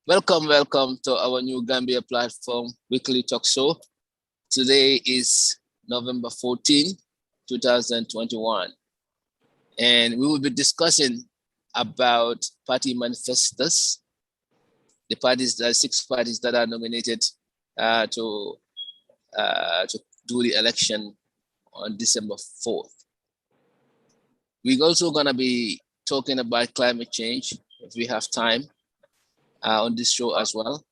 Welcome to our new Gambia platform weekly talk show. Today is November 14, 2021, and we will be discussing about party manifestos, the six parties that are nominated to do the election on December 4th. We're also going to be talking about climate change if we have time on this show as well.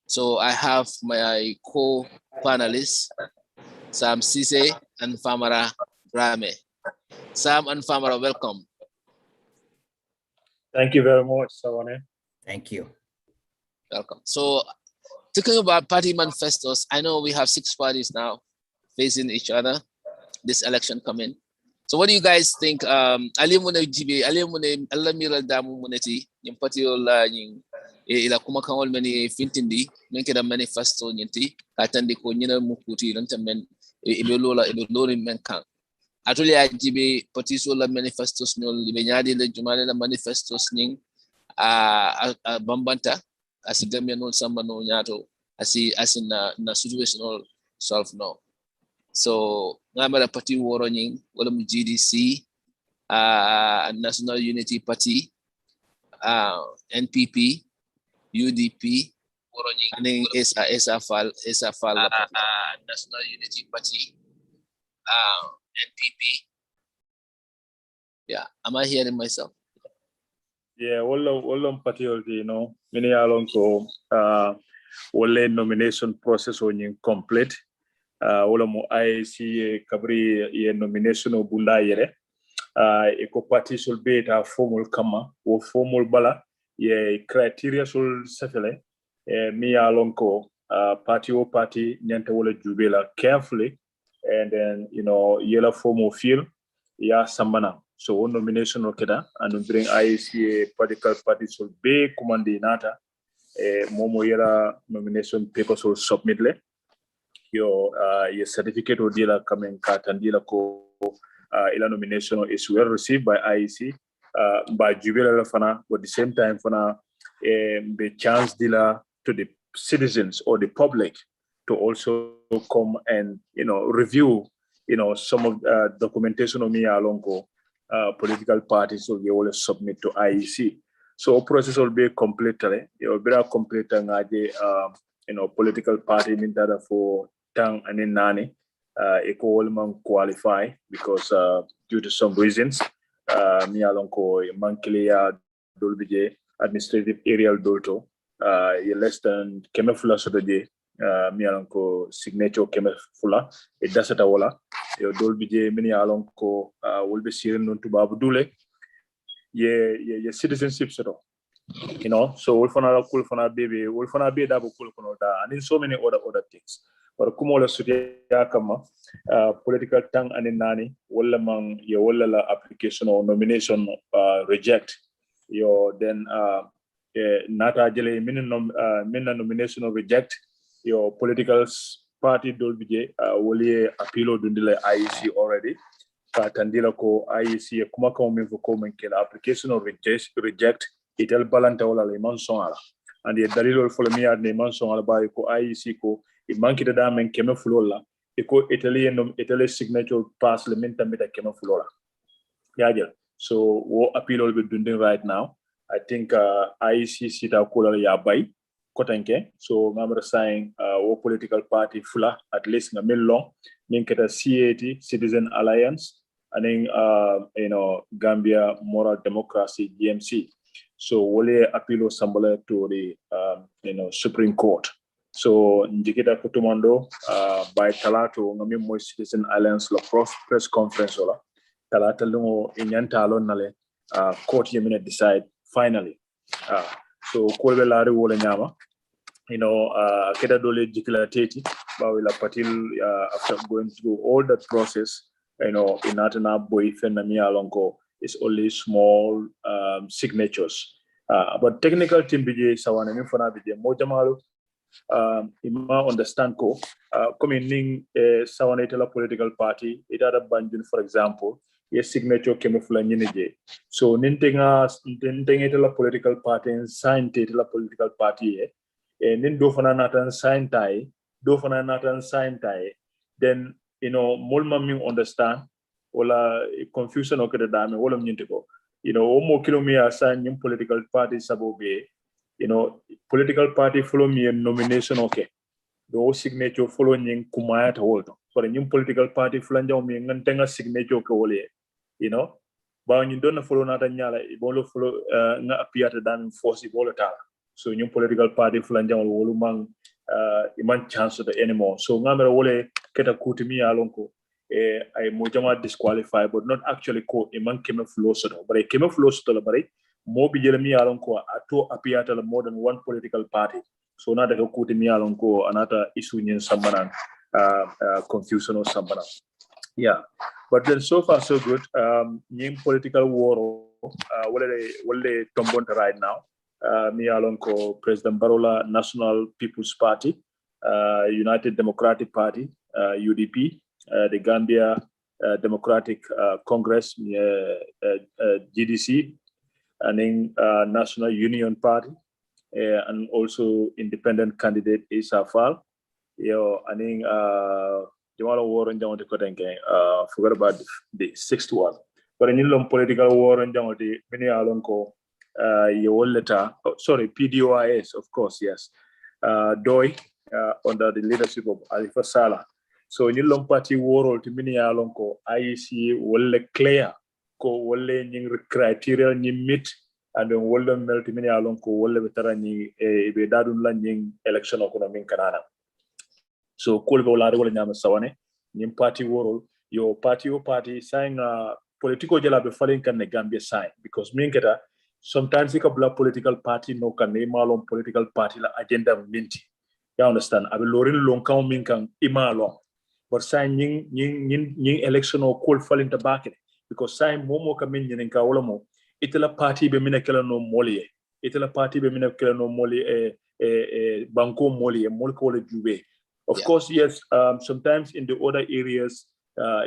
So I have my co-panelists, Sam Sise and Famara Rame. Sam and Famara, welcome. Thank you very much, Sawane. Thank you. Welcome. So talking about party manifestos, I know we have 6 parties now facing each other this election coming. So what do you guys think? Ali mune jibe, ali mune alla miral damu muneti, yung party ila kumakawal mani fintindi, menke da manifesto nyenti, katandi ko nyina mukuti lantamen ibelola menkan. Atuli jibe party so la manifestos nyol libenyadi le jumale la manifestos ning bambanta asigambia non samba no nyato asin na situational solve no. So ngamara party woro nying wala mu GDC National Unity Party NPP UDP woro nying aning esa fal National Unity Party NPP. Yeah, am I hearing myself? Yeah, all party, you know, many along so all nomination process on complete. All mo IC kabri ye nomination o bunda yere. Eko party sul beta formal kama o formal bala ye criteria sul sefele. Me along ko party nyante wala jubela carefully, and then you know yela formal feel ya sambana. So one nomination okeda and bring IEC political party sul be commandi nata momo yela nomination papers will submit le your certificate or dealer coming katandila ko ila nomination is well received by IEC by Jubila Fana, but at the same time Fana the chance dealer to the citizens or the public to also come and review some of documentation of me along political parties will be always submit to IEC. So process will be completely complete political party in data for tang and in nani equal qualify because due to some reasons me along ko mankilia dolbije administrative area dolto less than kemefula sotoje me along ko signature kemefula it does it wala yo dolbije mini along ko will be seen non to babu dule ye citizenship soto. So Wolfana baby, Wolfana be double da, and in so many other things. But Kumola Sudia Kama, political tongue and in Nani, Wollamang, your Wolla application or nomination reject. Your then Nata Jele minimum nomination or reject your political party Dolbije, Wolie Apilo Dundile IEC already. Tandila ko IEC Kumako Minfo Kela application or reject. Itel balanta wala le mansong ala and ye dalilo follow me ad ne mansong ala ba ko IEC ko e manki da men keme fulola e ko Italy signature pass le menta meta keme fulola yaja. So wo appeal will be doing right now. I think IEC sita ko ya bay kotanke. So member saying wo political party fula at least na mil long ninketa CAT Citizen Alliance and Gambia Moral Democracy GMC. So wole appeal sambale to the Supreme Court. So njikita kutumando by talato ngami mo Citizen Alliance la press conference ola talata lungo inyanta alon nale court yemine decide finally. So kolbe lari wole nyama keda dole jikila teti bawila patil after going through all that process inatana boy fenami alongo is only small signatures. But technical team BJ sawana mi fana BJ mojamalu ima understand ko coming sawana itala political party itara banjun for example yes signature keme fula nyine je so nintenga la political party and sign la political party and nin do fana natan sign tai then mulma min understand wala confusion o kede dame wala nyinte ko omo kilomia sign nyim political party sabobe political party follow me nomination okay do signature follow nying kumaya ta wolto so nyim political party flanja mi ngantenga signature ko wole ba ñu don follow nata nyala bolo follow nga apiata dan force bolo ta so nyum political party flanja wolu mang iman chance the anymore so ngamere wole keta kutimi alonko ay mo jama disqualify but not actually ko iman keme flow so but keme flow so la bare mo bi jele mi alonko ato apiata la more than one political party so na daga kutimi alonko anata isu nyen sambanan confusion or sambanan yeah but then so far so good nyim political war wale tombon right now mi alonko President Barola National People's Party United Democratic Party UDP the Gambia Democratic Congress GDC and then National Union Party and also independent candidate Isa Fall and then Jamala war and Jamati Kotenke, forgot about the sixth one. But in long political war and Jamati, many alonko, PDOIS, of course, yes. Doi, under the leadership of Alifa Salah. So in long party war, to many alonko, IEC will clear, ko will ning criteria ni meet, and then will melt many alonko, will veteran be dadun landing election of Kanana. So kolbe wala wala nyama sawane nim party world your party sign political jala be falling kan Gambia sign because min keta sometimes it a political party no kan malon political party la agenda minti you understand abe lorin long kan min kan imalo but sign ning election or call falling to back because sign momo kan min nin ka wala mo itela party be min kala no moli itela party be min kala no moli banko moli mol ko le jube. Of course, yes. Sometimes in the other areas,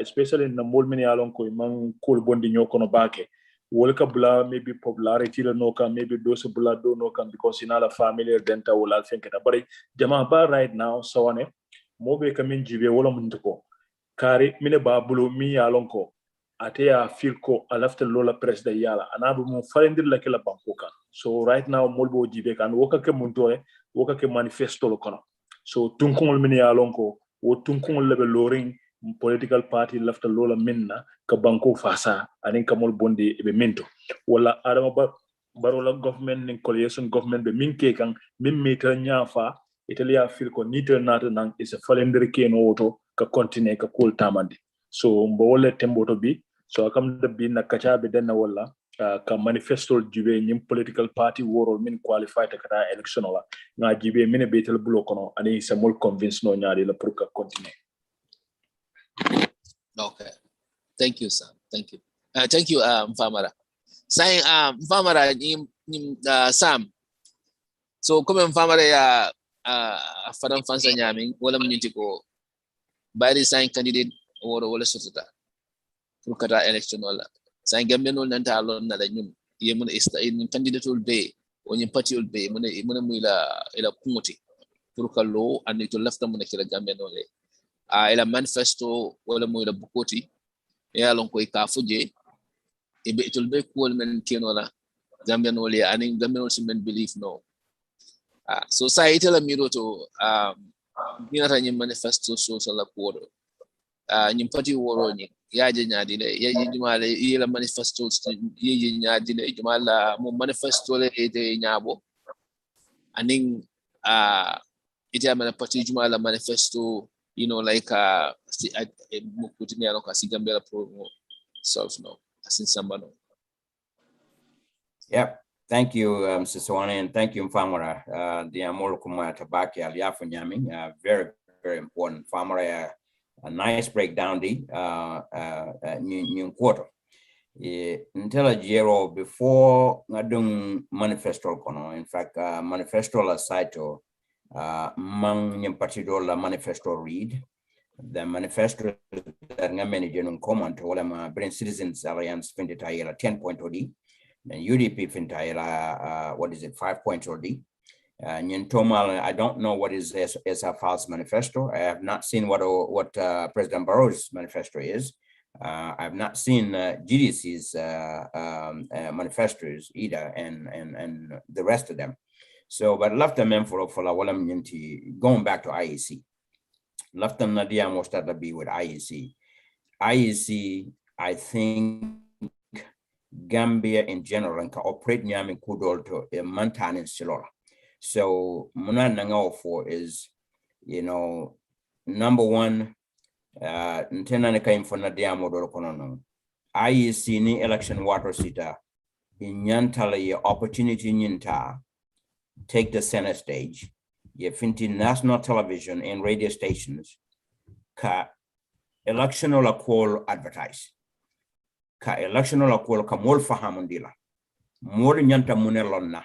especially in the Molmini Alonko, Imang Kul Bondi Nyokono Bake, Wolka Bla, maybe popularity no can, maybe those Bla do no can because in other family denta will I think but Jamaba right now, so on Mobe Kamin Jibe Wola Muntuko. Kari Mine Babulu mi Alonko. Atea Filko alafte Lola press the Yala, and Abu Mufarendir Lakela Bankoka. So right now Molbo Jibe and Woka Muntoe, Woka Manifesto Lokono. So tunkungol mini alonko wo tunkungol lebe loring political party left lola minna ka banko fasa anin kamol bondi be minto wala adama barola government nin coalition government be minke kan min meter nyafa italia fil ko niter nata nang is a falendere ke no woto ka continue ka kul tamande so mbo wala temboto bi so akam de bi na kacha be denna wala ka manifesto jibe nyim political party world min qualify ta kata election la nga jibe min betel block no ani sa mol convince no nyaari la pour ka continue. Okay, thank you sir, thank you Mfamara saying Mfamara nyim Sam so comme Mfamara ya fadam fansa nyami wala mnyiti ko bari saying candidate wala sotata pour kata election wala sa Gambia no nanta alon na la ñun ye mun ista in candidatul be woni patiul be mun muy ila kumoti pour que lo andi to lafta mun kila Gambia no le ila manifesto wala muy la bukoti e alon koy ka fuje e be tul be ko men keno la Gambia no le ani Gambia no men believe no so sa itela miro to binata ñi manifesto so la ko ñi pati woro ñi yaje nyaadi le yaje jumale yela manifesto yaje nyaadi le jumala mo manifesto le ete nyabo aning ite amana parti jumala manifesto like mukutini aloka sigambela pro solve no asin sambano. Yep, thank you Siswane, and thank you Mfamara the amolo kuma tabaki aliafu nyami very very important Mfamara a nice breakdown the new quarter. Until a year before ngadung manifesto kono. In fact, manifesto la site mang nyam partido la manifesto read the manifesto that many genum common to all Brain Citizens Alliance Fintayla 10 point OD, then UDP Fintayla, what is it, 5 points OD. Tomal, I don't know what is SFL's manifesto. I have not seen what President Barrow's manifesto is. I've not seen GDC's manifestos either, and the rest of them. So, but left them for going back to IEC. Left them Nadia most to be with IEC. IEC, I think Gambia in general and operate nyami kudol to a mantan in Silora. So Muna Nangao for is, number one, Ntena came for Nadia Modoro Konono. IEC ni election water sita in Yantala opportunity nyinta take the center stage. You finti national television and radio stations ka election or call advertise. Ka election or call ka mol fahamundila. More nyanta munelonna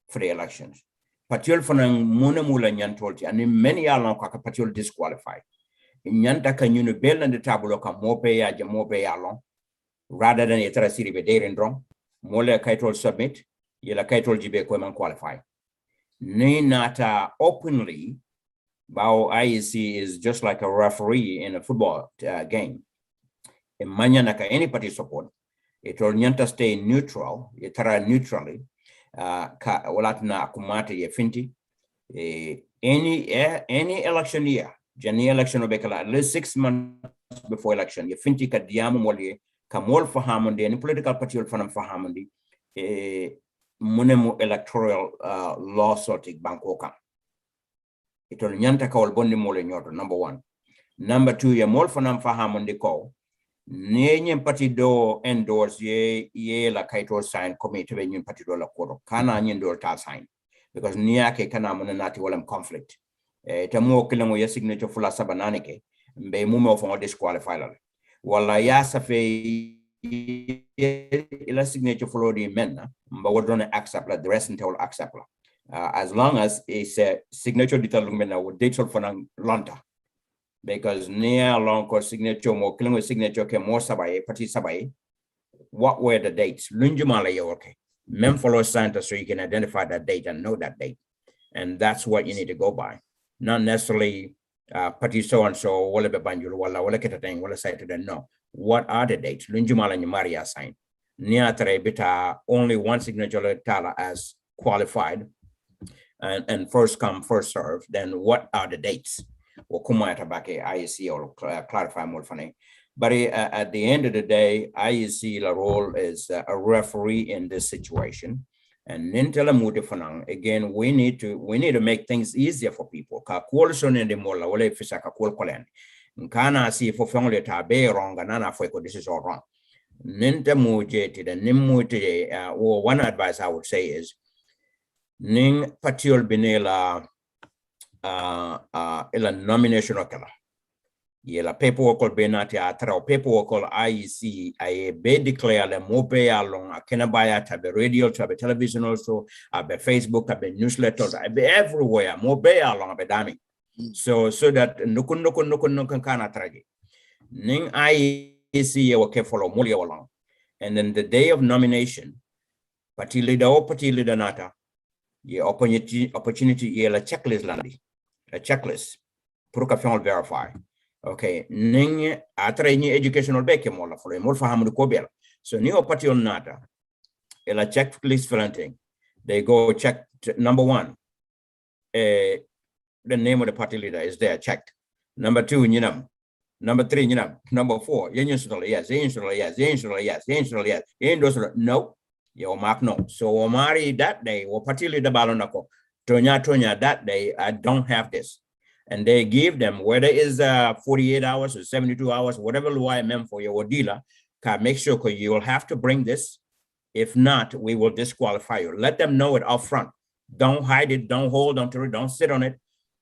for the elections. Patriol fanang munemula nyantolti and in many along ka patriol disqualified. Nyanta ka nyunu bel and the tabulo ka mope ya jamope along rather than etara city be there and wrong. Mole kaitol submit, yela kaitol jibe kweman qualify. Ni nata openly, Bao IEC is just like a referee in a football game. In Manyanaka, any party support, it will nyanta stay neutral, itara neutrally, ka walatna kumate ye finti, any election year, Jani election obekala, at least 6 months before election, ye finti ka diamu moli, ka mol fahamundi, any political party will fanam fahamundi, munemu electoral law sorting bankoka. Itol nyanta ka bondi mole nyoto, number one. Number two, ye mol fanam fahamundi ko, nye party do endorse ye la kaito sign committee be nyim party do la koro. Kana nyendo ta sign. Because niake kana munenati walam conflict. Tamo kilango ye signature fula sabananike, mbe mume ofo disqualify la. Wala ya safe ila signature follow the men, but we're going to accept the rest until accept. As long as it's a signature determinant with date for Lanta. Because near long course signature more killing with signature can more sabai, party sabai. What were the dates? Lunjumala okay. Men follow Santa so you can identify that date and know that date. And that's what you need to go by. Not necessarily party so and so, wala bebanjul, wala ketating, wala say to them. No. What are the dates? Lunjumala and Maria sign. Niatre bita only one signature tala as qualified and first come, first serve. Then what are the dates? Or kuma tabake IEC or clarify more funny. But at the end of the day, IEC la role is a referee in this situation. And again, we need to make things easier for people. Ka coalition in the mola wale fisaka kolen. Nkana si for family ta be wrong nana for this is all wrong. Ninta mujeti the nimute or one advice I would say is ning patiol binela ila nomination okala. Yela paperwork or benati atra paperwork or IEC I be declare the mope along a kenabaya tabe radio tabe television also abe Facebook abe newsletters abe everywhere mope along abe dami. So that nukun kana traje. Ning IEC ye wake follow muli along. And then the day of nomination, party leader nata, ye opportunity ye la checklist landi. A checklist. Puruka fion verify. Okay, ning atra ni educational beke mola for mol fahamu ko bel. So ni party on nata. Ela checklist filanting. They go check number one. The name of the party leader is there, checked. Number two, number three, number four, yes, no, your mark no. So Omari that day, or party leader Balonako, Tonya that day, I don't have this. And they give them, whether it's 48 hours or 72 hours, whatever meant for your dealer, can make sure you will have to bring this. If not, we will disqualify you. Let them know it up front. Don't hide it, don't hold on to it, don't sit on it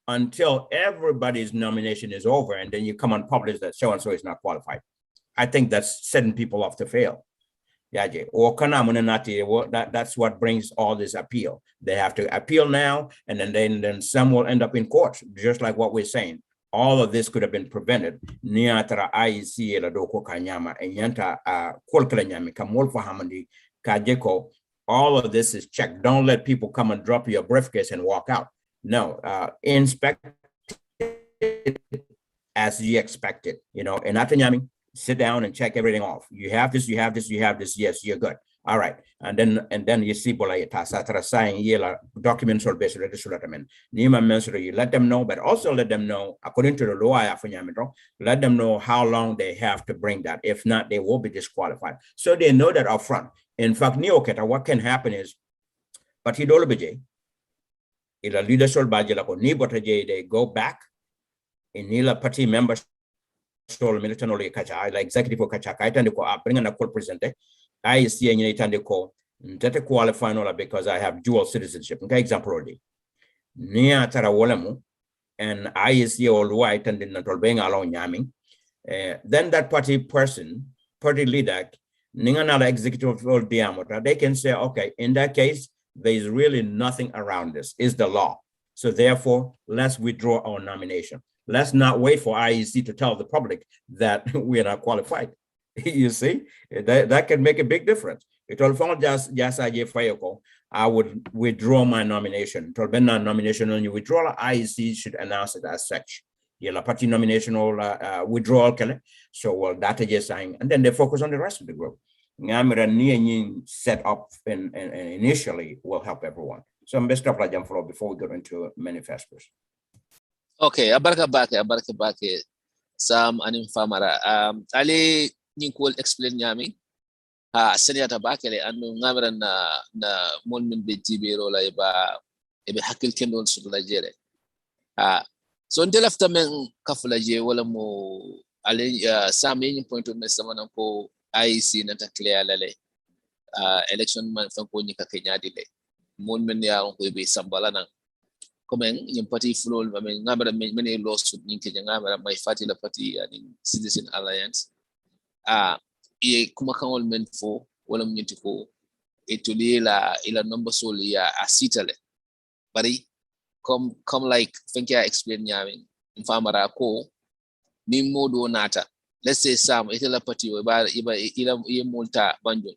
until everybody's nomination is over, and then you come and publish that so-and-so is not qualified. I think that's setting people off to fail. Or that's what brings all this appeal. They have to appeal now, and then some will end up in court, just like what we're saying. all of this could have been prevented. Niatara IEC la doko kanyama and yanta kolkala nyami kamol fahamandi kajeko. All of this is checked. Don't let people come and drop your briefcase and walk out. No, inspect it as you expected, you know, and after nyami, sit down and check everything off. You have this, you have this, you have this. Yes, you're good. All right. And then you see saying documents or based you let them know, but also let them know, according to the law, let them know how long they have to bring that. If not, they will be disqualified. So they know that up front. In fact, what can happen is, but he don't be ila leadership they go back in nila party members militant kacha like executive kacha kaita ndiko bring an call presenter I see any tandiko that qualify no because I have dual citizenship. Okay, example already near tarawolemu and I see all white and in not being alone yaming then that party leader ninganala executive or diameter they can say okay, in that case there is really nothing around this is the law, so therefore let's withdraw our nomination. Let's not wait for IEC to tell the public that we are not qualified. You see, that can make a big difference. It will fall just I would withdraw my nomination. To be nomination when you withdraw, IEC should announce it as such. Yellow party nomination or withdrawal. So well, that is just saying, and then they focus on the rest of the group. Set up and initially will help everyone. So I'm best of before we go into manifestos. Okay, abaraka bake Sam anim famara. Ali ninkol explain nyami. Senata bakele anu ngamara na mon be tibero la ebe hakil kendon sudula jere. So until after men kafula je wala mo ali Sam yin point to mesama ko IEC nata clear lale. Election man fanko nyika Kenya dile. Mon men ya ko be sambala na. Comme yung party flow ngabara many lawsuit nyinke ngabara my party la party and Citizen Alliance e kuma kanol men fo wala mnyiti ko etuli ila number soli ya asitale bari come like think ya explain nyami mfamara ko ni modo nata let's say Sam itela party ba ila multa banjul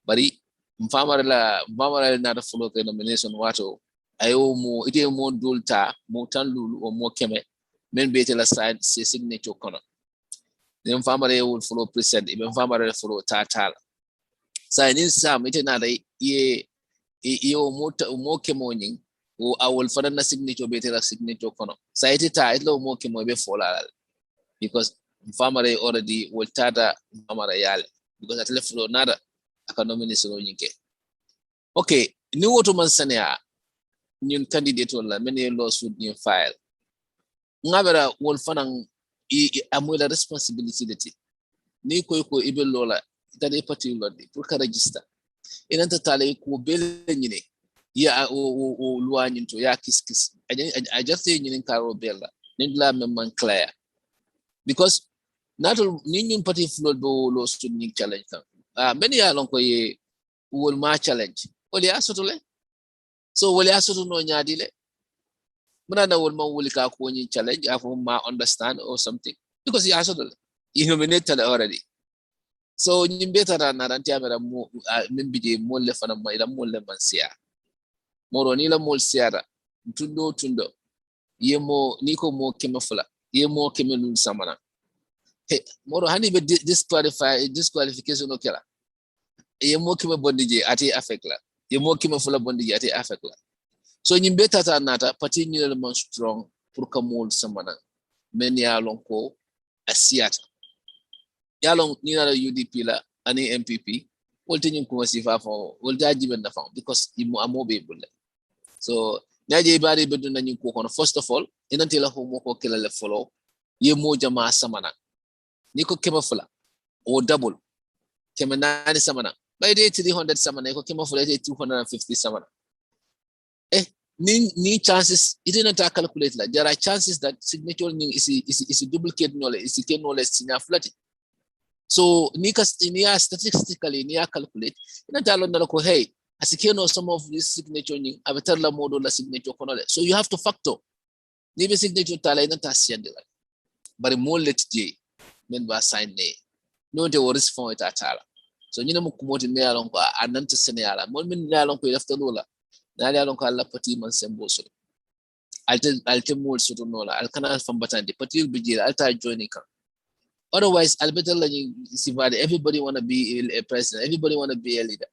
bari mfamara nata flow ke nomination wato ayo mo ite mo dulta mo tan lulu o mo keme men bete la side se signature kono dem famare wol follow present even famare follow tatal sa ni Sam ite na dai ye o mo kemo nyin o awol fana na signature bete la signature kono sa ite ta ite lo mo kemo be folala because famare already wol tata famare yale because at le follow nada aka nomination nyinke okay ni woto man sania ñun candidate wala many lawsuit ñu file ngabara wol fanan amoy la responsibility ni koy ko ibe lola tade parti lodi pour ka register inanta tale ko bele ñine ya o loi ñinto ya kiskis I just say ñine karo bella ni la même man clair because not ni ñun parti flood bo lawsuit ñi challenge kan many ya lon ko ye wol ma challenge wol ya sotole so wali asoto no nyaadile muna wol ma wuli ka ko ni challenge afu ma understand or something because you asoto you nominated already so nyimbeta na ranti amera mo mimbije mo le fana ma ila mo le mansia moro ni la mo siara tundo yemo niko mo kemafula yemo kemelun samana he moro hani be disqualification okela yemo keme bondije ati affect la yemo kima fula bondi yati affect la so nyimbe tata nata parti nyele man strong pour kamol samana men ya lon ko asiata ya lon ni na UDP la ani MPP wolte nyim ko wasifa fo wolte ajiben na fa because imu amobe bulle so nyaje bari bedu na nyim ko kono first of all inanti la ho moko kala le follow yemo jama samana niko kema fula o double kema nani samana by day 300 samana ko kema fula 250 samana ni chances it didn't calculate like there are chances that signature is duplicate knowledge is can knowledge sinya flat so ni statistically ni calculate ina talo ndalo ko hey asike no some of this signature ni abetar la modo la signature kono so you have to factor ni be signature tala ina ta siyandila bari mo let je men ba sign ne no de waris fon ita tala so nyina mo kumoti me alon ko ananta seniyala mo min ne alon ko lafta lola na alon ko alla pati man sembo so alte mol so to nola al kanal fam batande pati bi jira alta joining kan otherwise albetal la sivade everybody want to be a president, everybody want to be a leader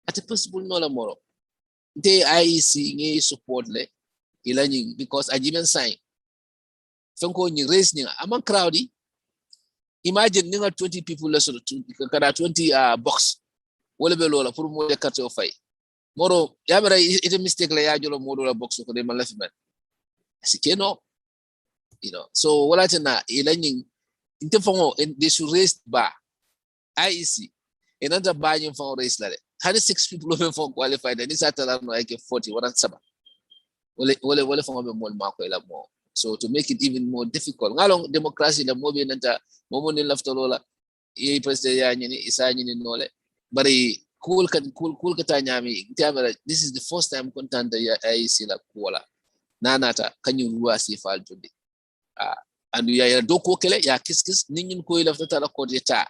at a possible nola moro they IEC ngi support le ila ñing because ajimen sign fenko ñi race ni among crowdy imagine ninga 20 people la so kada 20 box wala be lola pour mo carte o fay moro yamara ite mistake la ya jolo modo la box ko de man la fi man sikeno you know so wala tana ila ñing inte fongo they should raise bar IEC another bar ñing fongo raise la de 36 people over for qualified and this atala no like 40 107 wala fongo be mol mako ila mo so to make it even more difficult ngalong democracy la mo be nanta momo ni lafto lola e president ya ñini isa ñini nole bari cool ka ta ñami tiamara this is the first time content ya IEC la kola nanata kanyu ruwa si fal jodi andu ya doko kele ya kiskis ningin ko lafta tala ko ta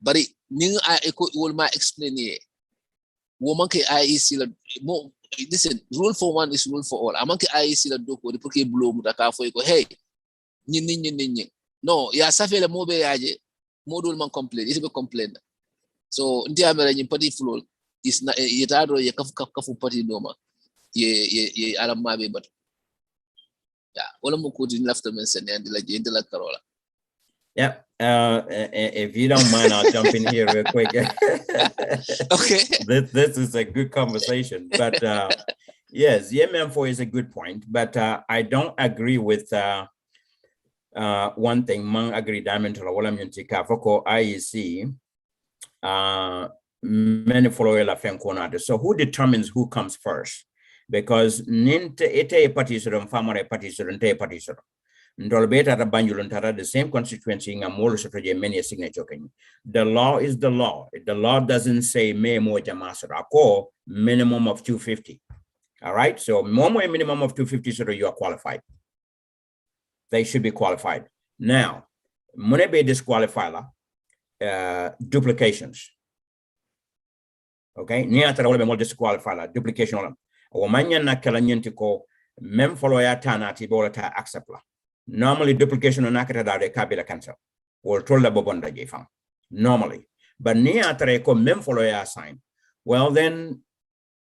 bari ning ko wol ma explain woman ke IEC la mo listen rule for one is rule for all amanke IEC la doko pour que blow mu ka foy ko hey ñin no ya safele mo be yaje modul man complain it be complain so ndi amere ñi party flow is na yetado ye kafu party doma ye alam ma be bat ya wala mo ko din lafta men sen and la karola. Yeah, if you don't mind, I'll jump in here real quick. Okay. This is a good conversation, but yes, YM4 is a good point, but I don't agree with one thing. Mang agree diamond to wala myantika foko IEC many follow la fenkonade. So who determines who comes first? Because ninte ete participant farmer participant te participant. Ndolbeta da banjulun tara the same constituency nga molo sotoje many signature kenyi. The law is the law. The law doesn't say me mo jamasara ko minimum of 250. All right. So momo a minimum of 250 so you are qualified. They should be qualified. Now, mune be disqualified duplications. Okay, ni atara wala be mo disqualified duplication wala. O manya na kala nyenti ko mem follow ya tanati bola ta accept la. Normally duplication on nakata da de kabila cancel or told the bobonda jefang normally, but ni atara ko mem follow ya sign. Well, then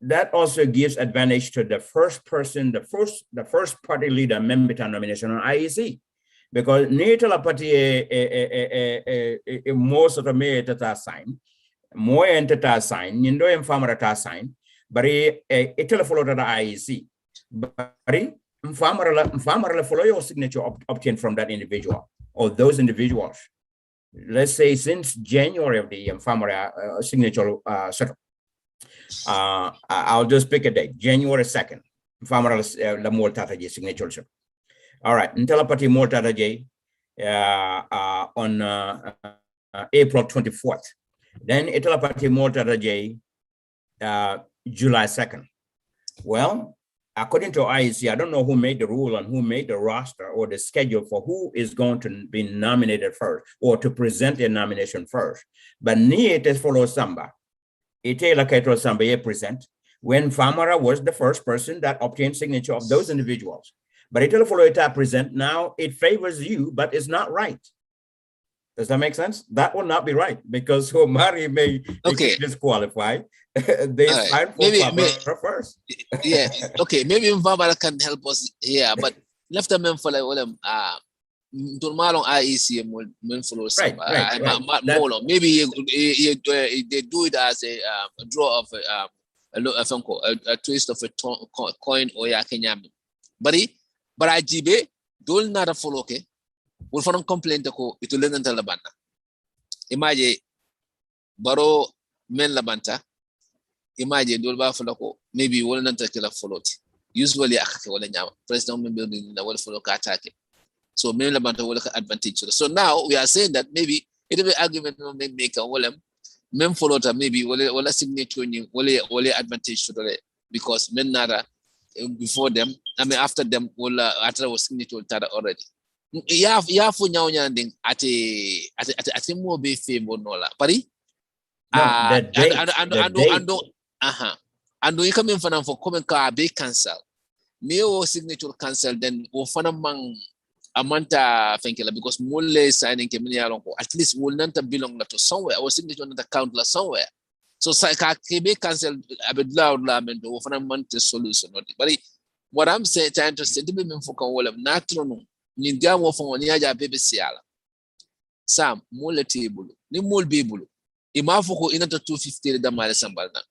that also gives advantage to the first person, the first party leader member nomination on IEC, because nitala party most of the me tata sign, more entita sign, nindo infamara ta sign, bari itala follow the IEC, bari infamara follow your signature obtained from that individual or those individuals. Let's say since January of the infamara signature settle. I'll just pick a date, January 2nd. La Moltata signature. All right, until Pati Moltata on April 24th. Then Italapati Moltata July 2nd. Well, according to IEC, I don't know who made the rule and who made the roster or the schedule for who is going to be nominated first or to present a nomination first. But it is follow Samba. Itela Kaito Samba present when Famara was the first person that obtained signature of those individuals. But Itela follow it present now, it favors you, but it's not right. Does that make sense? That will not be right because Omari may disqualify. They sign for Famara first. Yeah, okay, maybe Famara can help us here, but left them for like Turmalong IEC men follow maybe they do it as a draw of a twist of a coin or ya kenyam. But ajibe dol nada follow ke will for complaint ko it will lend labanda. Imagine baro men labanta. Imagine dol ba follow ko maybe will not take la follow. Usually akake wala nyama. President member na will follow ka attack. So maybe the advantage. So now we are saying that maybe it will be argument make a men follow maybe wala signature wala advantage to the because men nada before them. I mean, after them, after was signature already. Yeah, for now, nyanding at a more be favor nola. Pari? And we come in for coming car be cancel. Me or signature cancel, then or fan amanta fenkela because mole signing at least will not belong to somewhere or signature on the account somewhere. So be cancel a bit loud lament or fan solution. But what I'm saying, trying to say to be for all of natural ninja for niaja baby siala. Sam mole table, ni mole bibulu. Imafoko in 250 the mile sambalna.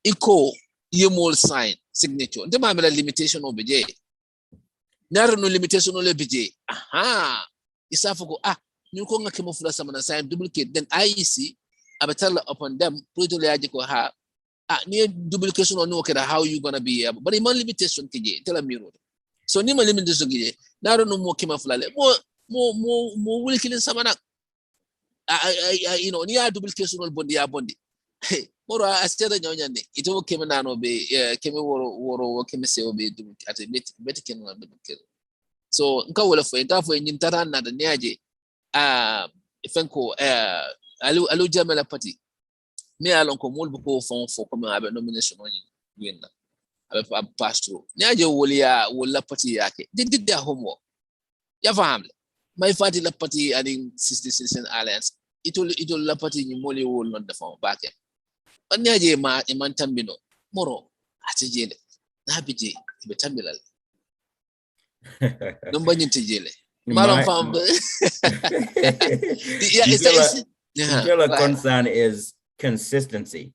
Iko yemol sign signature. The mamela limitation of BJ. Naro no limitation of BJ. Aha. Isafoko you konga kemofula samana sign duplicate. Then IEC abatala upon them put to ha near duplication or no how you gonna be able. But iman limitation kije tell me road. So nima limitation kije. Naro no more kemofula more will killing samana. You know, near duplication or bondi. Hey, more I said that it all came down be came or came say be at a bit better. So Nkawala for in Tarana the Niaji Fenko Alu Jamela Party. Me along come multiple phone for coming have a nomination on you. I passed through. Niaji will la party yake. They did their homework. Your family. My party la party adding 60 Citizen Alliance. It will la party in Molly will on the phone back. Onyaje ma imantambino moro atijele na bije betambila number nyintijele malon fam the concern is consistency.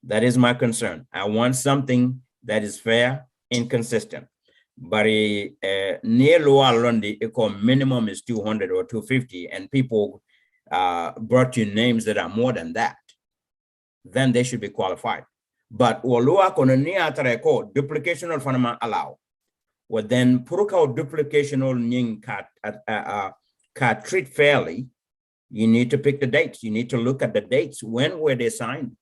That is my concern. I want something that is fair and consistent. But near Loa Lundi, minimum is 200 or 250, and people brought you names that are more than that. Then they should be qualified. But Walua Kononia Tareko, duplicational Fanama allow. Well, then Puruka duplicational Ning cat treat fairly. You need to pick the dates. You need to look at the dates. When were they signed?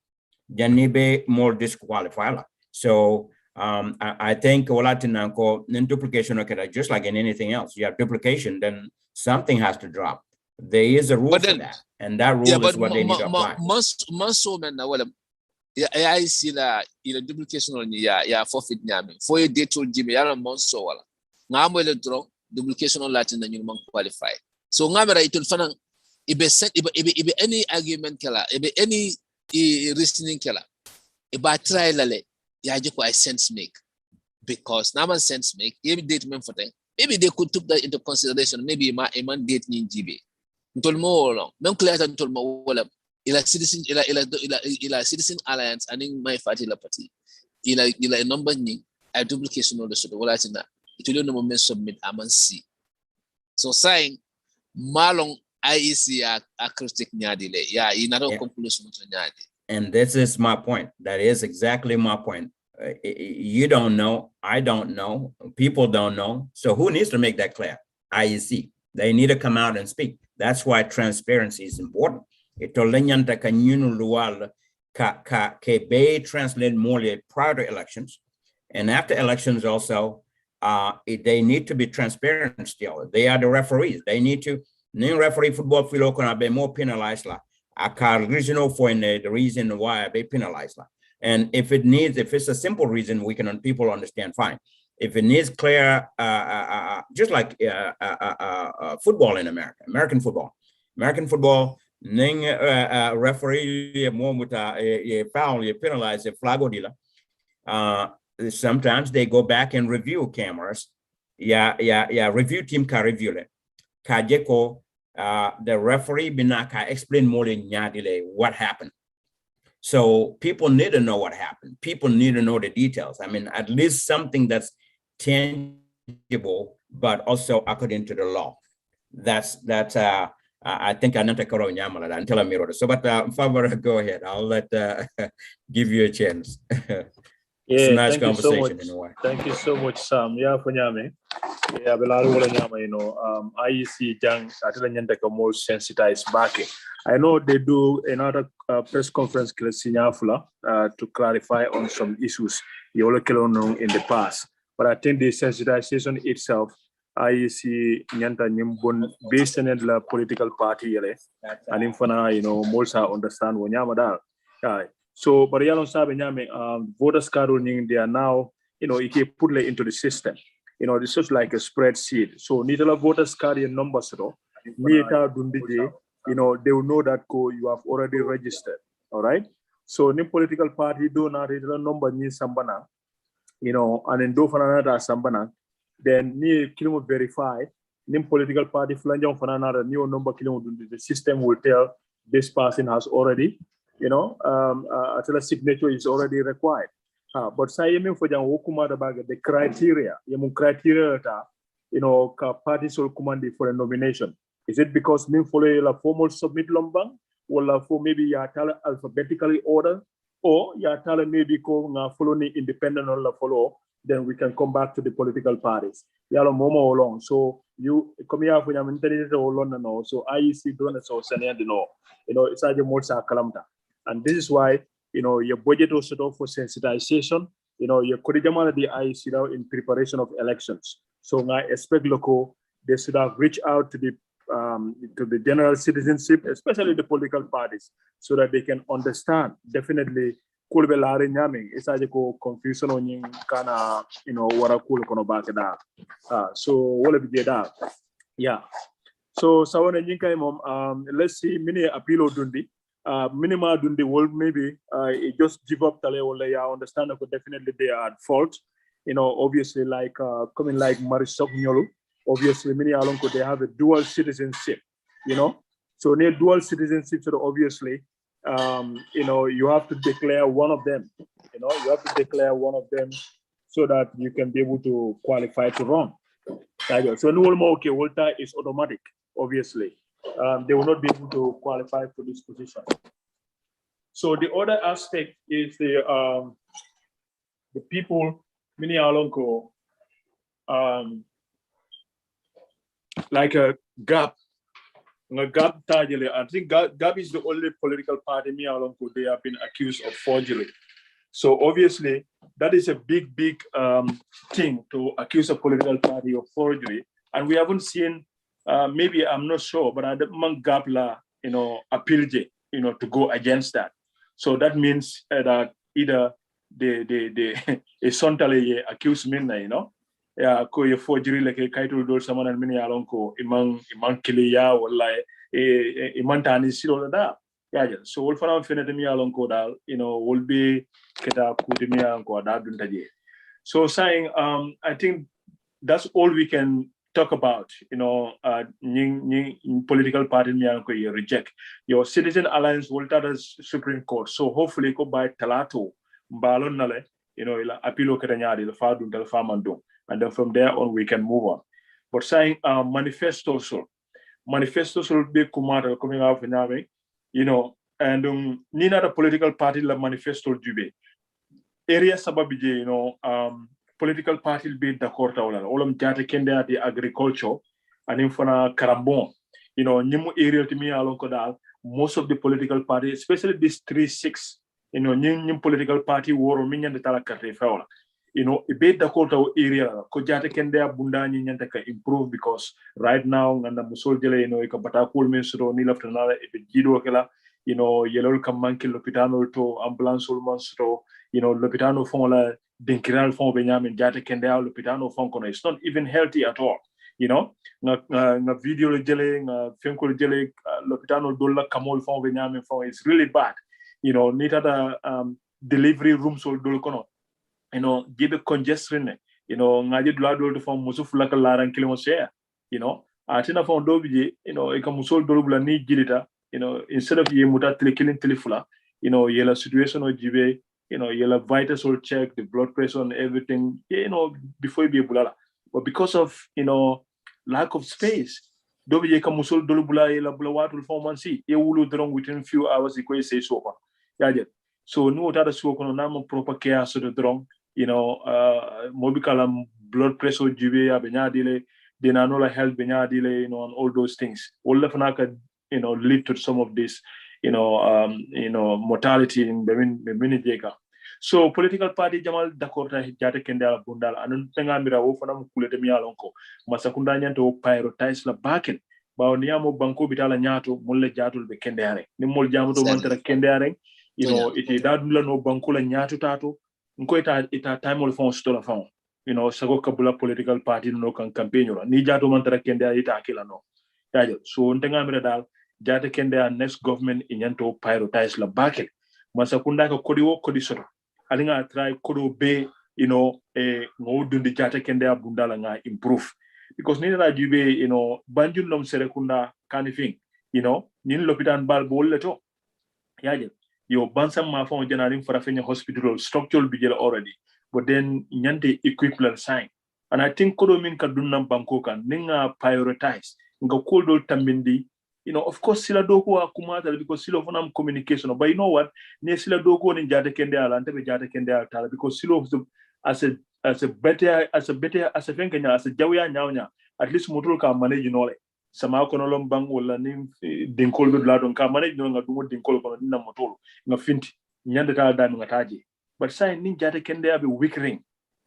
Then be more disqualified. So I think duplication, okay, just like in anything else, you have duplication, then something has to drop. There is a rule for that, and that rule is what they need to apply. Most so men now, I see that duplication on forfeit nyami. For a day to Jimmy, I don't most so well. Now I'm draw duplication on Latin and you qualify. So now it will find if any argument killer, if any reasoning killer, if I try lale, I sense make because now sense make every date men for them. Maybe they could take that into consideration. Maybe a man date in GB. Ntolmo non clear ntolmo wala ila citizen alliance and in my party la party ila number ni a duplication of the sort wala tina it will no moment submit amansi so saying malong IEC a critic nyadile inaro conclusion nyadi. And this is my point. That is exactly my point. You don't know, I don't know, people don't know. So who needs to make that clear? IEC. They need to come out and speak. That's why transparency is important. Ito lenyanta kanyunu luwal ka be translate more prior to elections, and after elections also. They need to be transparent still. They are the referees. They need to. Referee football filo gonna be more penalized la. A regional for the reason why they penalized la. And if it's a simple reason, people understand fine. If it needs clear, just like football in America, American football, referee more with a foul, you penalize a flago dealer. Sometimes they go back and review cameras. Review team can review it. Kajeko, the referee binaka explain more than what happened. So people need to know what happened. People need to know the details. I mean, at least something that's tangible, but also according to the law. That's I think I not until I'm mirror. So, but Favor, go ahead. I'll let give you a chance. It's a nice conversation in a way. Thank you so much, Sam. Yeah, for Nyame. Yeah, IEC Jang at more sensitized backing. I know they do another press conference to clarify on some issues you in the past. But I think the sensitization itself, I see nyanta nyimbon based on the political party yele, and in fana, most understand wonyama da. So, but yalon sabe nyame, voters card they are now, it can put into the system. This is like a spreadsheet. So, nidala voters card your numbers, nita dundije, they will know that you have already registered. All right. So, ni political party do not the number ni sambana, and then do fanana sambana, then ni kilimo verify, ni political party flanjong fanana new number kilimo the system will tell this person has already, a signature is already required. But say for the criteria, criteria parties will command for a nomination. Is it because me follow la formal submit lombang, or for maybe ya tell alphabetically order, or ya tell maybe go follow independent or follow, then we can come back to the political parties. Yalo momo along. So you come here for your mentality or London or so IEC don't so it's a more kalamta. And this is why your budget was set off for sensitization. Your Kodijamana the IEC now in preparation of elections. So I expect local they should have reached out to the general citizenship, especially the political parties, so that they can understand definitely kulbelare nyaming isaje ko confusion on kana wara kul kono bakeda. So wala bi da. Yeah. So sawana nyinka mom let's see mini apilo dundi. Minima dundi will maybe just give up tale wala ya understand that definitely they are at fault. Obviously like coming like Marisok Nyolu. Obviously, many alonko they have a dual citizenship, So near dual citizenship, so obviously, you have to declare one of them. You have to declare one of them so that you can be able to qualify to run. So no more okay, Volta is automatic, obviously. They will not be able to qualify for this position. So the other aspect is the people, many alonko, like a GAP. I think GAP is the only political party they have been accused of forgery. So obviously, that is a big thing to accuse a political party of forgery. And we haven't seen, maybe I'm not sure, but among GAP appeal, to go against that. So that means that either they essentially accuse me, ko ye forgery like kaito do samana mini alonko imang kiliya wala imang tani silo da so wol fana fenete mi alonko dal will be keta kuti mi alonko da duntaje. So saying I think that's all we can talk about. Political party mi alonko you reject your Citizen Alliance will tell us Supreme Court, so hopefully ko by talato balon nale ila apilo keta nyaadi the fa dun fa mandong. And then from there on, we can move on. But saying manifestos will be coming out in Nami, and Nina the political party la manifesto jube. Area sababije, political party will be the court all jate kende the agriculture and in fana karambon. Nimu area to me along kodal, most of the political party, especially this 3-6, nim political party war minyan de tala karte faula. Ibet the quota area ko jate kende abunda nyanta ka improve because right now nganda musol jele ka bata cool mensro ni lafta na e jido kala yelol kam manki lopitano to ambulance ul monstro lopitano fon la dinkiral fon be nyamen jate kende lopitano fon kono it's not even healthy at all na video jele nga fenko jele lopitano dolla kamol fon be nyamen fon is really bad nita da delivery rooms ul dol kono give congestion ngaji dula dol to fon musu fulaka laran kilimo share atina fon dobije e ka musol dolbula ni jilita instead of ye muta kilin telefula yela situation o jibe yela vital soul check the blood pressure and everything before you be bulala, but because of lack of space dobije ka musol dolbula yela bula watul fon mansi e wulu drong within few hours e say so so no tada so kono na proper care so the drong mobikalam blood pressure jibe ya benyadile denanola health benyadile and all those things all the fanaka lead to some of this mortality in the minijeka. So political party jamal d'accord ta jate kende ala bundala anun tenga mira wo fana kulete mi alonko masakunda nyanto prioritize la baken bawo niyamo banko bitala nyato mulle jatul be kende are ni mol jamuto mantara kende are you know iti dadula no banko la nyato tato nko ita time ol fon stola fon you know sago kabula political party no kan campaign la ni jato mantara kende are ita akila no yajo so tenga mira dal jate kende a next government inyanto prioritize la baken masakunda ka kodi wo kodi soro alinga try kodo be you know ngo dundi jata kende abundala nga improve because ni na jube you know banjul nom serekunda kanifing you know nin lopitan bal bolle to yaje yo bansam ma fon janarin farafenya hospital structural bijel already but then nyante equipment sign and I think kodo min ka dunnam banko kan ninga prioritize nga kodo tambindi you know, of course, sila doko akumata because sila fonam communication. But you know what? Ne sila doko ni jate kende ala, ante be jate kende ala because sila as a better as a fenkenya as a jawya nyawnya at least mutul ka manage you know sama kono lom bang wala ni dinkol be bladon ka manage no nga dumo dinkol kono dina mutul nga finti nyande ta da nga taji. But say ni jate kende abe weakring.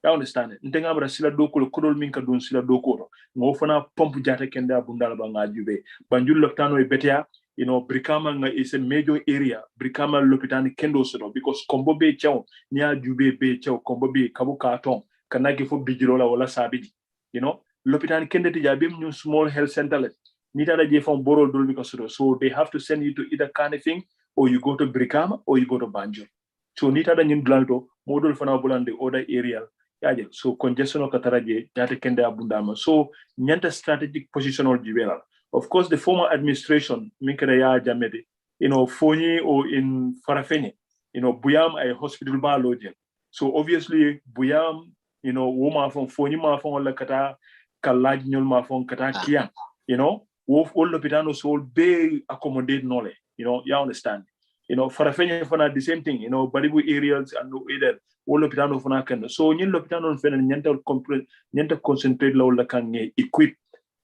You understand it? Ntenga bra sila doko kodol min ka dun sila doko ngo fana pomp jate kende abundala ba nga jube banjul lopitano e betea you know brikama nga is a major area brikama lopitani kendo soto because kombo be chaw nya jube be chaw kombo be kabu katon kanaki fo bijirola wala sabidi you know lopitani kende ti jabim new small health center ni tada je fon borol dol because so they have to send you to either Kanifing or you go to brikama or you go to banjul so ni tada nyin blanto modol fana bulande other area yaje so congestion of kataraje jate kende abundama so nyanta strategic positional jibela of course the former administration minkere ya jamedi you know fonyi or in farafenye you know buyam a hospital ba loje so obviously buyam you know woma from fonyi ma fon la kata kalaj nyol ma fon kata kian you know wo all lopitano so be accommodate nole you know you understand you know farafenye fana the same thing you know baribu areas and no either all lopitano fana kan so nyin lopitano fena nyanta concentrate la wala kan equip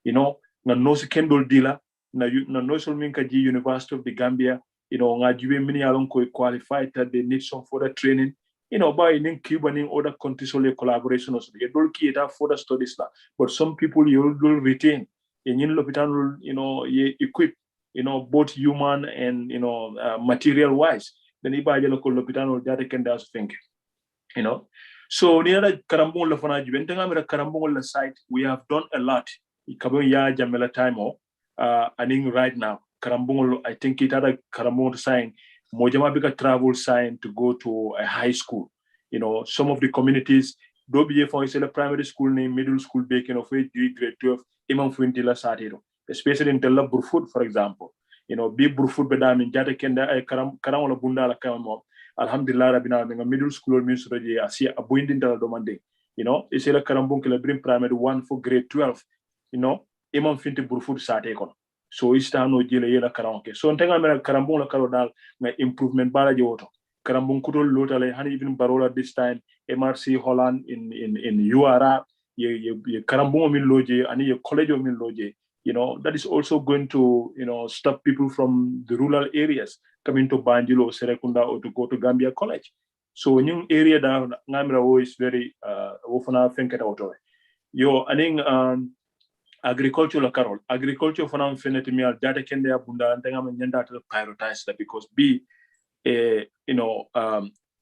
you know na no se kendol dila na no sol min ka ji University of the Gambia you know nga jibe mini alon ko qualified that they need some further training you know by in Cuba in other countries only collaboration also you don't keep it further studies la but some people you will retain in lopitano you know equip you know both human and you know material wise then iba jelo ko lopitano jate kenda so think you know so near karambong la fana jibe ntenga mera karambong la site we have done a lot ikabo ya jamela time aning right now karambong I think it had a karambong sign mojama bika travel sign to go to a high school you know some of the communities do be for a primary school name middle school baking of grade 12 imam fuintila satiro especially in Tella Burfoot for example you know be Burfoot bedam in jate kenda karam wala bunda la kama alhamdulillah rabina nga middle school means ready asia abuindin dala domande you know isela karambong kila bring primary 1 for grade 12 you know imam finti Burfoot sate kon so istano jile yela karanke so ntenga mera karambong la karo dal nga improvement bala joto karambong kutol lotale hani even barola this time MRC Holland in URA ye karambong min loje ani ye college min loje you know that is also going to you know stop people from the rural areas coming to Banjul or Serekunda or to go to Gambia College so new area da ngamira is very ofana fenkata auto yo aning agriculture la carol agriculture fana feneti mi al data kende abunda ndanga nyanda to prioritize that because you know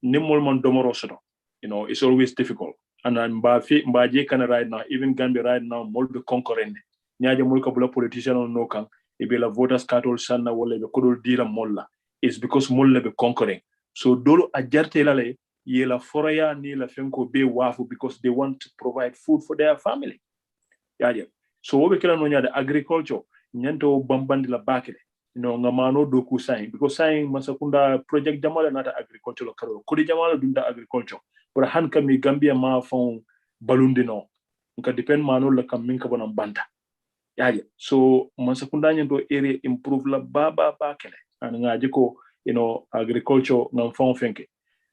nimol mon domoro soto you know it's always difficult and mbaje kana right now even Gambia right now mol be concurrent nyaaje mol ko bula politician on no kan e be la voters cattle sanna wala be kodol dira molla is because molla be conquering so dolo a jarte la le yela foraya ni la fenko be wafu because they want to provide food for their family yaaje so wobe kila no nyaade agriculture nyanto bambandi la bakele no ngamano doku sign because sign masakunda project jamala nata agriculture lo karo kodi jamala dunda agriculture pour han kami Gambia ma fon balundino nka depend mano la kam min ka bonam banta yaaje so masakunda nyanto area improve la baba bakele an ngaji ko you know agriculture ngam fon fenke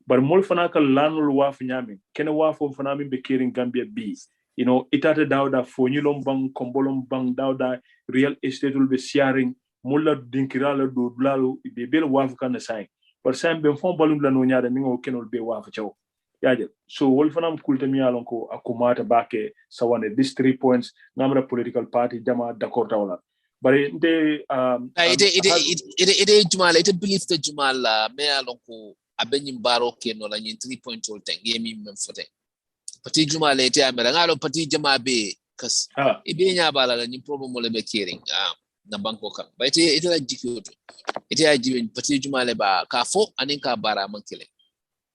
bar mol fana ka lanul waf nyami kene wafo fana min be kering Gambia bees you know itata dawda fonilom bang kombolom bang dawda real estate will be sharing mulla dinkirala do blalo be bel waf kan sai But some ben fon balum la no nyaade mi ngo kenol be wa fa chaw. Yaje. So wol fanam kulte mi alon ko akumata bake sawane these 3 points ngamra political party jama d'accord tawla. But they ite jumal ite believe the jumal me alon ko abenyim baro ke no la nyin 3 point ol ten yemi mem foten. Pati jumal ite amera ngalo pati jama be kas ibe nya bala la nyin problem mo le be caring na banko kan. But ite la jikyoto. Ite ajiben pati jumal ba ka fo anin ka bara mankele.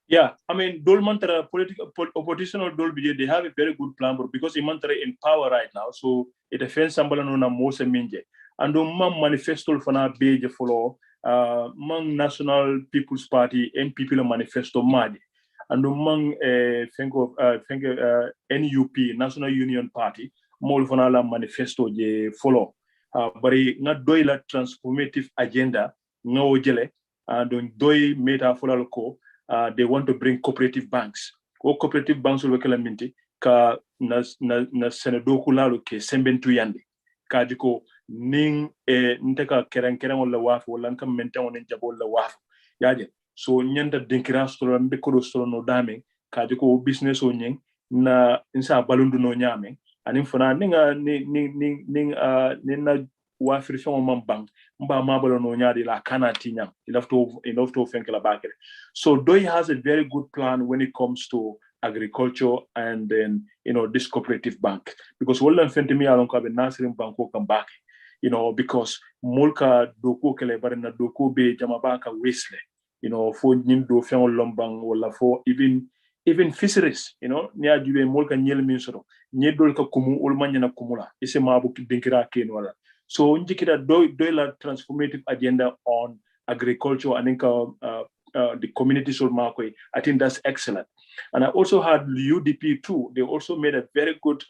Yeah, I mean, Dolmantara political oppositional Dolbije, they have a very good plan, but because Imantara in power right now, so it offends somebody known as Mose Minje. And the manifesto for now beige follow, National People's Party, MPP manifesto mad. And the NUP, National Union Party, more for now manifesto je follow. But not doila transformative agenda, no jele, and doi meta follow ko. They want to bring cooperative banks. Cooperative banks will be minti ka na senedoku lalo ke sembentu yandi. Ka jiko ning nteka kereng wala wafu wala nkam menten wala njabo wala wafu. Yaje. So nyanda dinkira stolo mbekoro stolo no dame ka jiko business o nyeng na insa balundu no nyame. Anin fana ninga na wafiri fengo mambang mba mabalo no nyadi la kana tinyam enough to fenkela bakere. So Doi has a very good plan when it comes to agriculture and then this cooperative bank, because wala fentimi alon ka be nasirim banko kan back, because mulka doko kele barina doko be jamabaka wasle, for nyin do fengo lombang wala for even fisheries, niya jube mulka nyel minsoro nyedol ka kumu ulmanya na kumula ise mabu dinkira ken wala. So njikira doi la transformative agenda on agriculture and the community market. I think that's excellent. And I also had UDP too. They also made a very good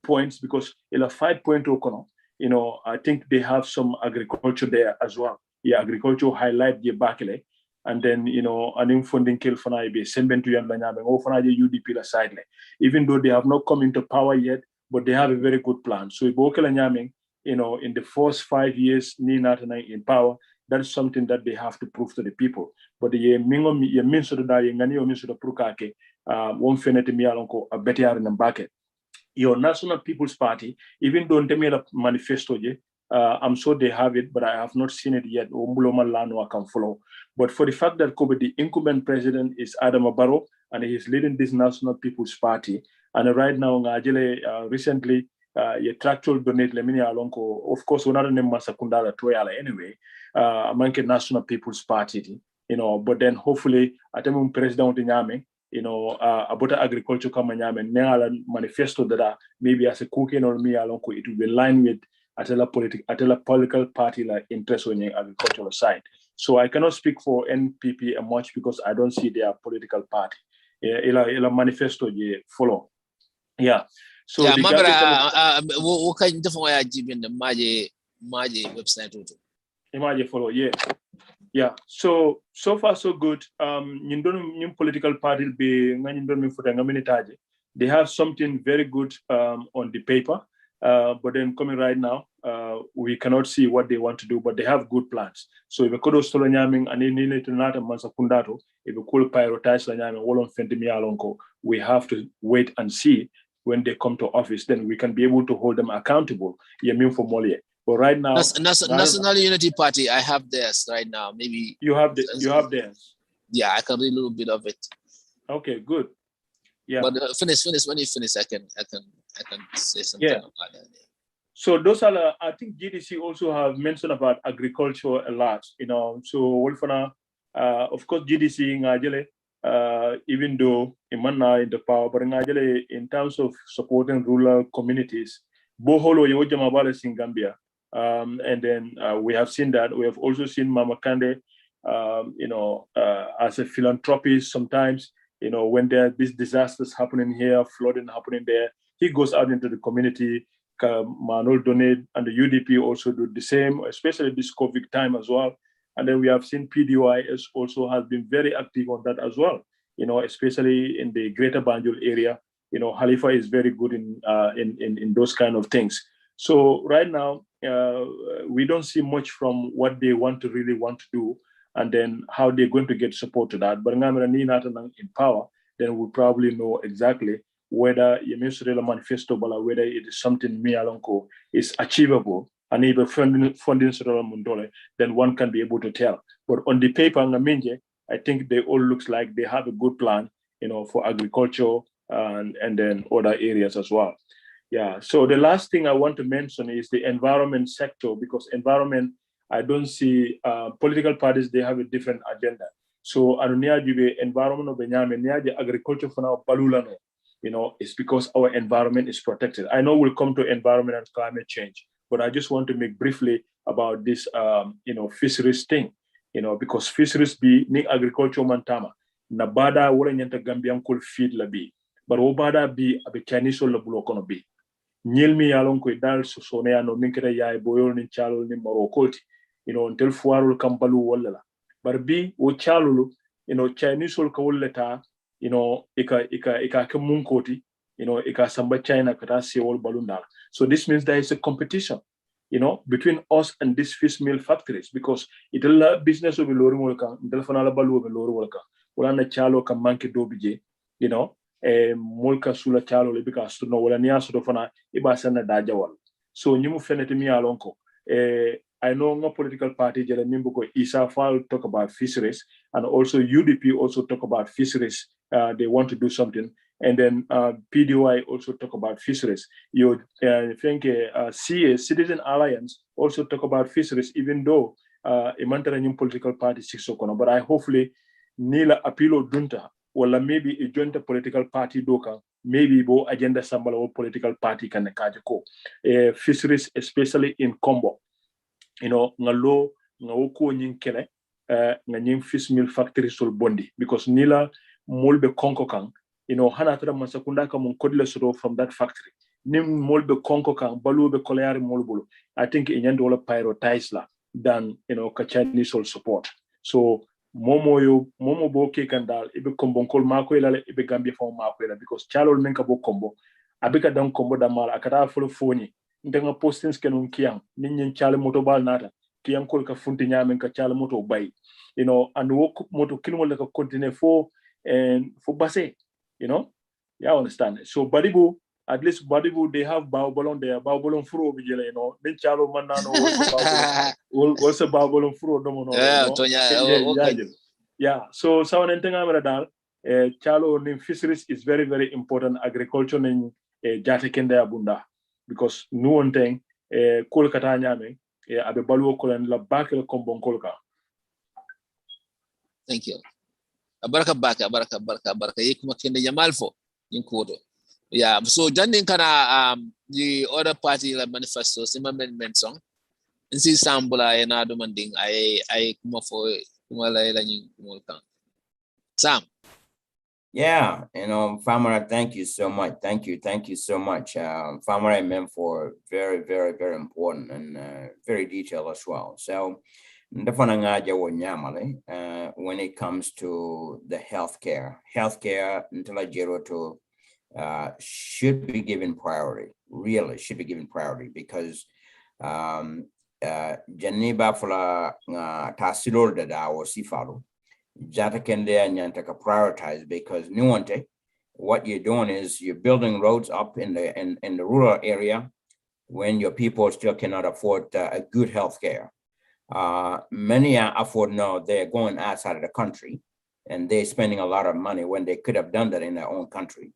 points because in a 5.0, I think they have some agriculture there as well. Yeah, agriculture highlight the bakele. And then, an funding kill for be send to Yanbanyam or for UDP la side. Even though they have not come into power yet, but they have a very good plan. So Ibokela Nyaming, in the first 5 years, in power, that's something that they have to prove to the people. But the means of the prukake, one fenete mi alonko a better in the bucket. Your National People's Party, even though they manifesto, I'm sure they have it, but I have not seen it yet. I can follow. But for the fact that the incumbent president is Adam Barrow, and he is leading this National People's Party, and right now, recently, tractor donate lemini alonko. Of course, we're not name masakundala toyala anyway. Amanke National People's Party, but then hopefully, atemum president nyame, about agriculture kama nyame, neala manifesto that maybe as a cooking or me alonko, it will be in line with atela political party like interest on the agricultural side. So I cannot speak for NPP much because I don't see their political party. Ila manifesto ye follow. Yeah. So yeah, what kind of in the Maje website? Imagine follow, yeah. Yeah. So far so good. New political party be they have something very good on the paper. But then coming right now, we cannot see what they want to do, but they have good plans. So if we could also nyaming and in to not a mansakundato, if we could prioritize the nyaming all on Fentimi Alonko, we have to wait and see when they come to office, then we can be able to hold them accountable. Yamin for Molie. But right now, National Unity Party, I have theirs right now. Maybe you have theirs. Yeah, I can read a little bit of it. Okay, good. Yeah. But finish. When you finish, I can say something about that. So those are, I think GDC also have mentioned about agriculture a lot. So Wolfana, of course, GDC in Ajele, even though Imana in the power, but in terms of supporting rural communities, Boholo Yojamabales in Gambia. And then we have seen that. We have also seen Mama Kande, as a philanthropist sometimes, when there are these disasters happening here, flooding happening there, he goes out into the community. Manol Donate and the UDP also do the same, especially this COVID time as well. And then we have seen PDYS also has been very active on that as well, especially in the greater Banjul area. Halifa is very good in those kind of things. So right now, we don't see much from what they really want to do. and then how they're going to get support to that. But in power, then we'll probably know exactly whether the manifesto, whether it is something me alonko is achievable and even funding then one can be able to tell. But on the paper, I think they all looks like they have a good plan, for agriculture and then other areas as well. Yeah. So the last thing I want to mention is the environment sector, because environment, I don't see political parties, they have a different agenda. So the environment of the agriculture for now, balulano, it's because our environment is protected. I know we'll come to environment and climate change, but I just want to make briefly about this, fisheries thing, because fisheries be ni agriculture mantama. Na bada wala nyanta Gambian could feed la be, but obada be a Chinese or la bulokono be. Nyelmi yalon ko dal so sonea no minkere yaay boyol ni chalo ni marokoti, until fuarul kampalu wala. But be o chalulu, Chinese will call leta, ika kemunkoti, ika samba China kata si all balundala. So this means there is a competition, between us and these fish meal factories, because it'll business will be lori molka, telefonala balu will be lori molka. Wala chalo ka manke dobije, molka sula chalo le because to know wala niya so fana iba sana dajawal. So nyimu fenete mi alonko. I know no political party jere nimbuko Isa Fall talk about fisheries, and also UDP also talk about fisheries. They want to do something, and then PDY also talk about fisheries. You think CA Citizen Alliance also talk about fisheries, even though a new political party six okono. But I hopefully nila apilo dunta, or maybe a joint political party doka, maybe bo agenda sambala or political party can kajako. Fisheries, especially in Combo. Ngalo ngawoko nyin kele nga nyin fish meal factory sol bondi, because nila molbe konko kan hana tara masakunda ka mun kodle soro from that factory nim molbe konko kan balube koleari molbulo. I think inyando wala prioritize la than ka Chinese sol support. So momo bo ke kandal ibe kombonkol mako ilale ibe Gambia fo mako ila, because chalol menka bo kombo abika dan kombo damal akata folo foni ndenga postings kenun kiang ninyin chale moto bal nata kiang kol ka funti nyamen ka chale moto bay, and work moto kilmo le ka continue for and for basse, yeah, understand. So badibu, at least badibu, they have baubolon there, baubolon furo bijele, then chalo manano also baubolon furo domono. Yeah, so sawan entenga meradal chalo nim fisheries is very, very important. Agriculture nin jate kende abunda, because no one thing kolkata nyame abe baluo kolen la bakele kombon kolka. Thank you. Baraka yekuma kende jamalfo inkodo. Yeah, so janding kana the other party la manifesto sima mention nsi sambula ena do manding I kuma fo kuma la ila nyimolkan. Sam. Yeah, Famara, thank you so much. Thank you so much. Famara, I meant for very, very, very important and very detailed as well. So, when it comes to the healthcare should be given priority. Really should be given priority, because Janiba fula tasilor da or sifalu. Jata kende nyantaka prioritize, because nuante, what you're doing is you're building roads up in the rural area when your people still cannot afford a good health care. Many afford now, they're going outside of the country and they're spending a lot of money when they could have done that in their own country.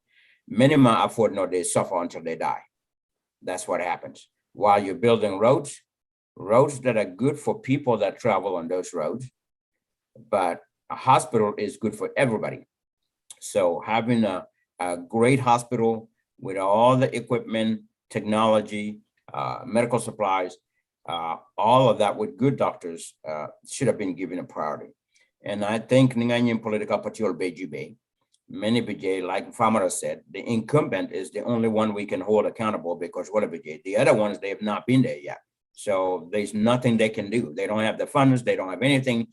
Many afford now, they suffer until they die. That's what happens. While you're building roads that are good for people that travel on those roads, but a hospital is good for everybody. So having a great hospital with all the equipment, technology, medical supplies, all of that with good doctors should have been given a priority. And I think Ninganyan political party or BGB, many BJ, like Famara said, the incumbent is the only one we can hold accountable, because what a BJ, the other ones, they have not been there yet. So there's nothing they can do. They don't have the funds. They don't have anything.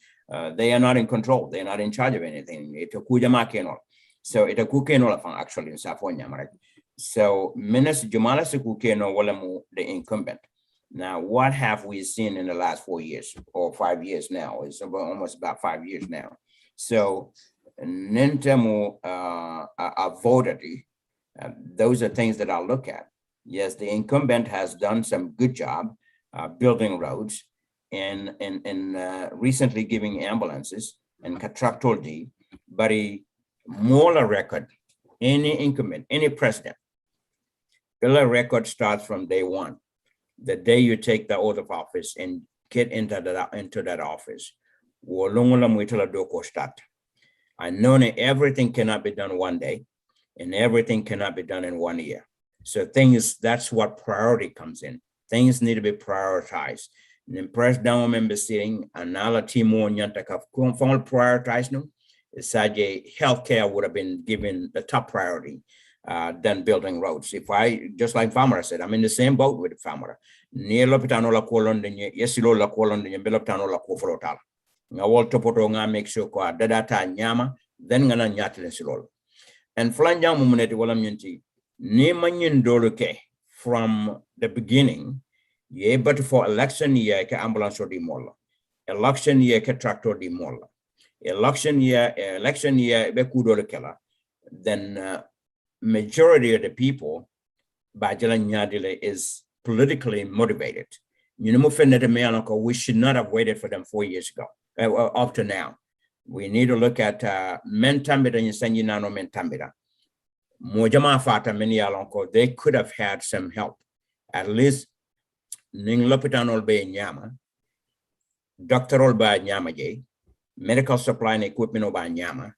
They are not in control. They're not in charge of anything. So it's a kukeno actually in Safonia, right? So Minister Jumala Sekukeno Walamu, the incumbent. Now, what have we seen in the last 4 years or 5 years now? It's almost about 5 years now. So, Nintemo voted. Those are things that I'll look at. Yes, the incumbent has done some good job building roads and recently giving ambulances and contractual deed, but a moral record, any incumbent, any president, the record starts from day one. The day you take the oath of office and get into that office. I know that everything cannot be done one day and everything cannot be done in 1 year. So that's what priority comes in. Things need to be prioritized. And press down member sitting and all team more prioritized no. Healthcare would have been given the top priority than building roads. If just like Farmer said, I'm in the same boat with Farmer. Near Lopitano la Colondia, Yesilo la Colondia, Beloptano la Cofrotal. Now, all Topotonga make sure data nyama, then gonna nyatil silol. And Flanjang Mumuneti Walamunti, Nimanyan Doluke from the beginning, ye but for election year, ambulance or demola, election year, tractor demola, election year, Bekudolekela, then majority of the people, Bajalan Nyadile, is politically motivated. We should not have waited for them 4 years ago, up to now. We need to look at Mentambida and Sanjinano Mentambida. Mojama Fata, many alonko, they could have had some help. At least Ning Lopitanol Bay Nyama, doctoral by Nyama J, medical supply and equipment by Nyama.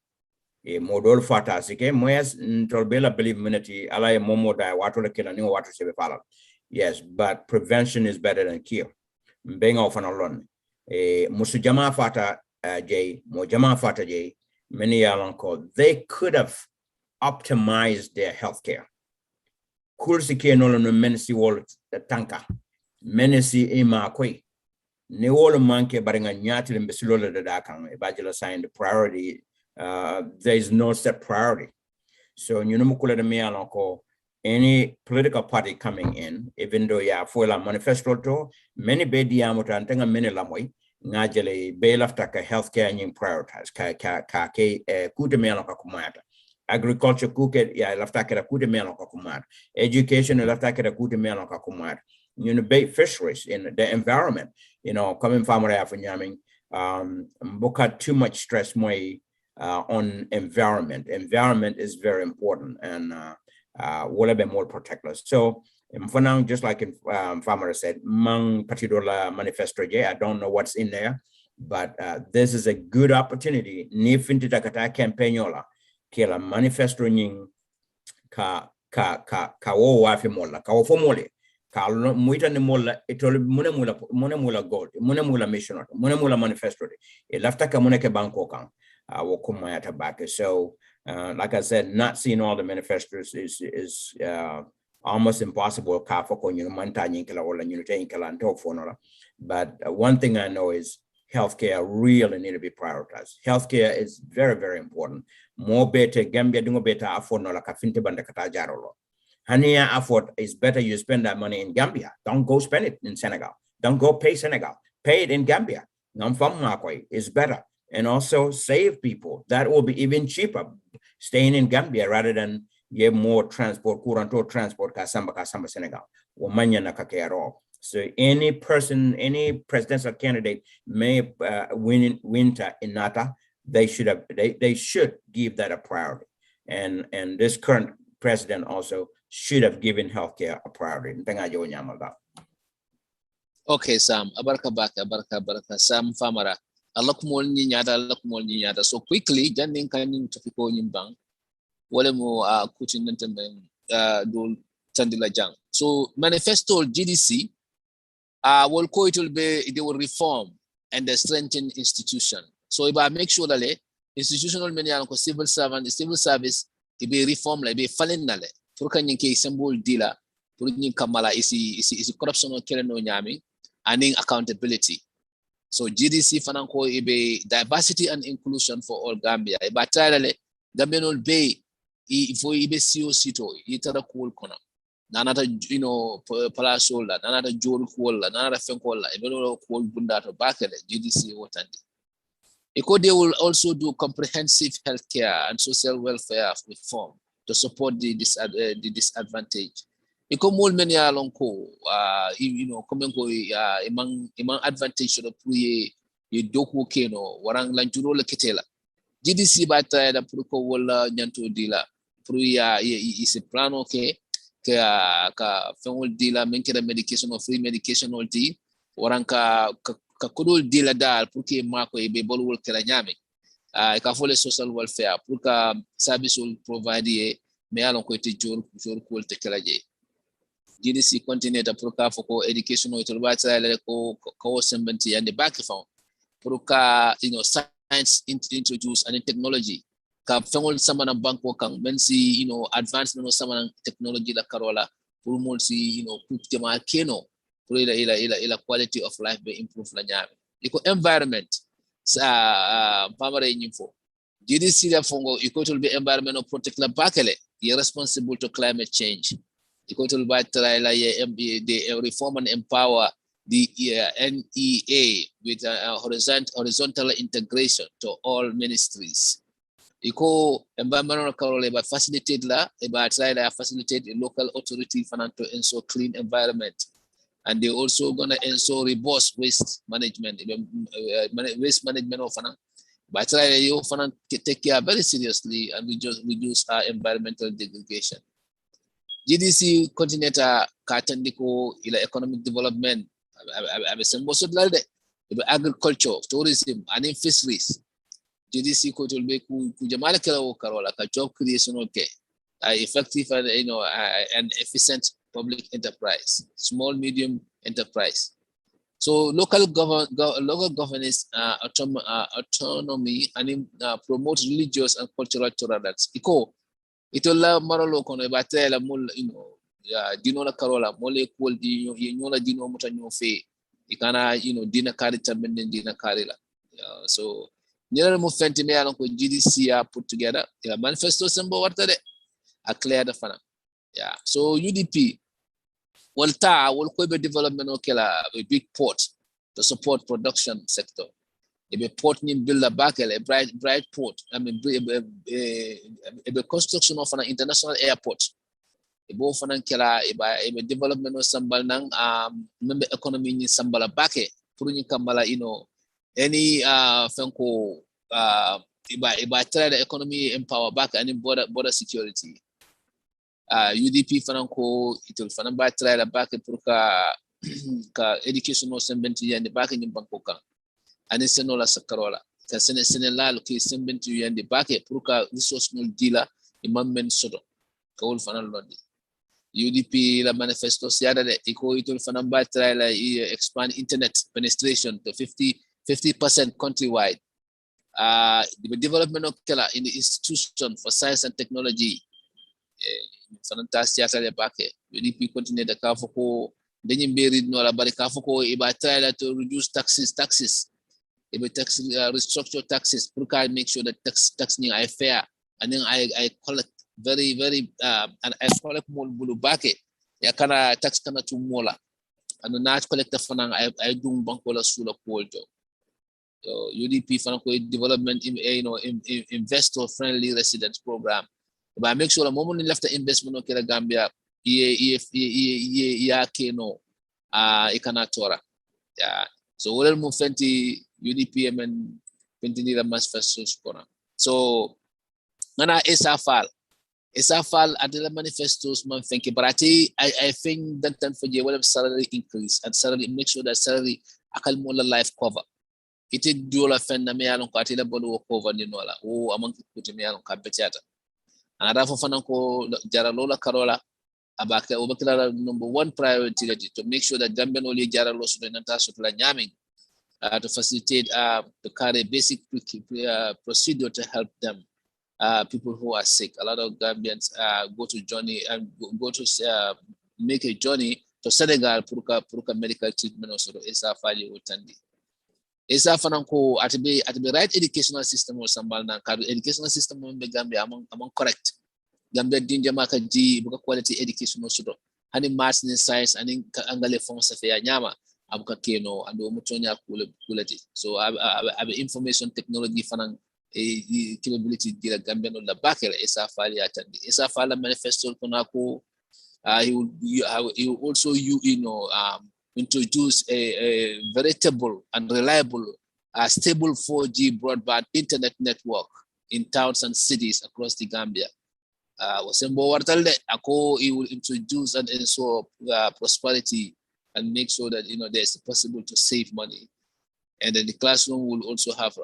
A model fata sike moyas ntolbela believe minute ala momo da water kila ni water sebe fala. Yes, but prevention is better than cure. Being off and alone. Musujama fata J, Mojama fata J, many alonko, they could have optimized their healthcare. Kursike no no menisi wall the tanka. Menisi ima kwe. Ne wall manke baringa nyati limbesulola da dakang bajila sign the priority. There is no set priority. So any political party coming in, even though for la manifesto to many be diameter and tenga many lamoi, ngajele bail after healthcare and prioritize kude melaka kumata. Agriculture kuke ya laftaka kude melaka kumata. Education laftaka kude melaka kumata. Fisheries in the environment, coming from Afanyaming, book too much stress on environment. Environment is very important and will be more protected. So for now, just like Farmer said, Mang Partidola Manifesto, I don't know what's in there, but this is a good opportunity. Ni finti takata campaignola, kila manifesto nying ka wo wafi mola, ka wo fomole, ka muita ni mola, itole muna gold, muna mission, muna manifesto, lafta ka muna ke banko kang. So, like I said, not seeing all the manifestos is almost impossible. But one thing I know is healthcare really need to be prioritized. Healthcare is very, very important. More better, Gambia dungo better afford no la kafinte banda kata jarolo. Hania afford is better you spend that money in Gambia. Don't go spend it in Senegal. Don't go pay Senegal. Pay it in Gambia. Is better. And also save people. That will be even cheaper, staying in Gambia rather than get more transport, Kuranto transport, Kasamba, Senegal. So any presidential candidate may win winter in Nata, they should give that a priority. And this current president also should have given healthcare a priority. Okay, Sam, abaraka, Sam Famara. Alakumol nyata. So quickly, janding kanin tofiko nyimbang. Wale mo kutin nantemben do tandila jang. So manifesto GDC will ko it will be they will reform and strengthen institution. So if I make sure that institutional many ko civil service it be reform like be fallen nale. For kanyin ke symbol dealer for nyin kamala isi corruption or kelen no nyami and accountability. So GDC fananko ibe diversity and inclusion for all Gambia. Iba tayale Gambian be ifo ibe COC to itara cool kono. nanata palasola nanata jolu kola nanata fenkola e belo ko bundato bakele GDC wotandi they will also do comprehensive healthcare and social welfare reform to support the disadvantaged. Mol many along ko komen ko imang advantage to puye ye doku keno warang lanjuro le ketela GDC bata da purko wala nyanto dila pruya is a plan okay ka fengol dila menkere medication or free medication or di warang ka kudul dila dal purke mako e be bolwol kala nyame ka fole social welfare purka service will provide me alon ko te jor ko te kala je GDC continue to purka for education to bata ko sembenti and the back phone purka science introduce and technology ka fengol sama na banko kang mensi advancement of sama technology la karola pour mo si kutema keno pour ila quality of life be improve la nyame environment sa pamare nyimfo GDC la fongo to be environment of protect la bakele ye responsible to climate change to be try la the reform and empower the NEA with horizontal integration to all ministries. Environmental control by facilitate facilitate a local authority to ensure clean environment, and they also gonna ensure robust waste management. Waste management of by you take care very seriously and we just reduce our environmental degradation. GDC continue to katandiko ila economic development. Agriculture, tourism, and fisheries. GDC could be kujamala karola ka job creation effective and and efficient public enterprise, small medium enterprise. So local governance autonomy and promote religious and cultural tolerance. Itola maralo kono batela mul dino la karola mole kol di nyola dino mutanyo fe ikana dina kari tambende dina kari la so nyela mo fenti me alon ko GDC put together ila manifesto sembo wartade a clear the fana so UDP will ko be development a big port to support production sector a port ni build a bakele bright port a construction of an international airport bo fanan kala e development of sambal nang member economy ni sambala bake pour ni kambala any fenko try the economy empower back and border security UDP fanan ko itol fanan ba try the back pour ka educational sembenti yande back ni banko kan ani senola sakarola ka senela ke sembenti yande back pour ka resource no dila imammen sodo ka wol fanan lodi UDP la Manifestos yada de itol fanan ba try la expand internet penetration to 50% countrywide. The development of Kela in the institution for science and technology. Fantastic UDP continue the Kafoko, then buried no la Barikafoko, iba try to reduce taxes, tax restructure taxes, make sure that taxing I fair, and then I collect very and I collect more bulubake. Yakana tax kana to mola. And not collect the fund I do bankola sula poljo. UDP Fanako development investor friendly residence program. But I make sure the moment you left the investment of Gambia, keno ikanatora. So we'll move UDP and continue the manifestos. So nana isafal at the manifestos man think but I think that time for you will salary increase and salary make sure that salary akal mola life cover. Ite dola fenda me alon ko atila bolu cover ni nola o amon kuti me alon kabetiata anada fo fanan ko jaralola karola abaka obakila number one priority to make sure that Gambian only jaralo so nanta so la nyaming to facilitate to carry basic procedure to help them people who are sick. A lot of Gambians go to make a journey to Senegal puruka medical treatment also isa fali utandi. Isa fananko at the right educational system or sambal na educational system in Gambia among correct. Gambia dinja maka ji buka quality education also hani maths ni science ani angale fonsa fe nyama abuka keno ando mutonya kulati so abe information technology fanan capability dila Gambia no la bakere esa fali atandi esa fala manifesto konako he will also introduce a veritable and reliable stable 4G broadband internet network in towns and cities across the Gambia. Wasembo wartalde ako he will introduce and ensure prosperity and make sure that there's possible to save money. And then the classroom will also have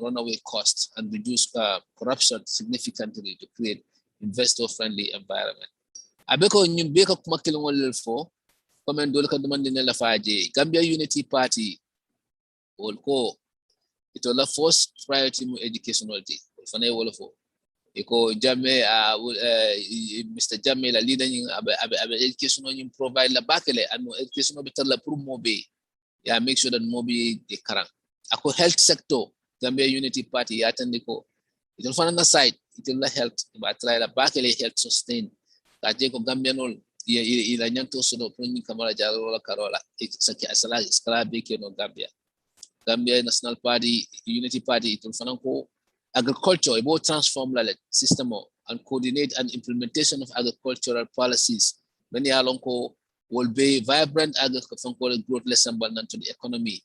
runaway costs and reduce corruption significantly to create investor-friendly environment. Abeko nyumbeka kumakilongol fo comme dole ka demande ne la faje Gambia Unity Party ko ito la first priority mu educational day fane wala fo iko jamme Mr. Jamme la leader ni abe educational ni provide la bakele and educational better la pour mobe ya make sure that mobe de karang ako health sector Gambia Unity Party ya tandiko ito fana na side ito la health ba try la bakele health sustain kaje ko Gambianol ila nyanto sono puni kamara jalo la karola saki asala skala beke no Gambia National Party Unity Party ito fana ko agriculture about transform la system and coordinate and implementation of agricultural policies many along ko will be vibrant agricultural growth lesson to the economy.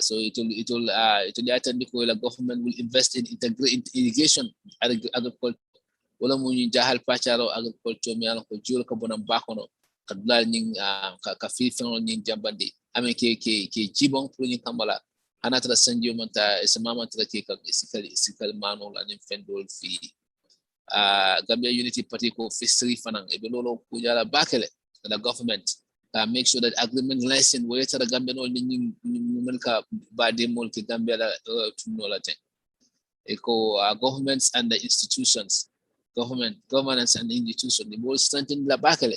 So it will attend the government will invest in integrate irrigation agriculture. Wala mo yung jahal pacharo agriculture may along ko juro ka bonang bakono kadlal ning ka fifang ning jambandi ame ke jibong pro ning kamala hanatra sanjo manta esamama tra ke ka isikal manol anim fendol fi Gambia Unity Party ko fishery fanang ebelolo ko jala bakele the government make sure that agreement license where the Gambia no ni mulka bade mol ke Gambia la tunola ten eko governments and the institutions governance and institutions the more strengthen la bakele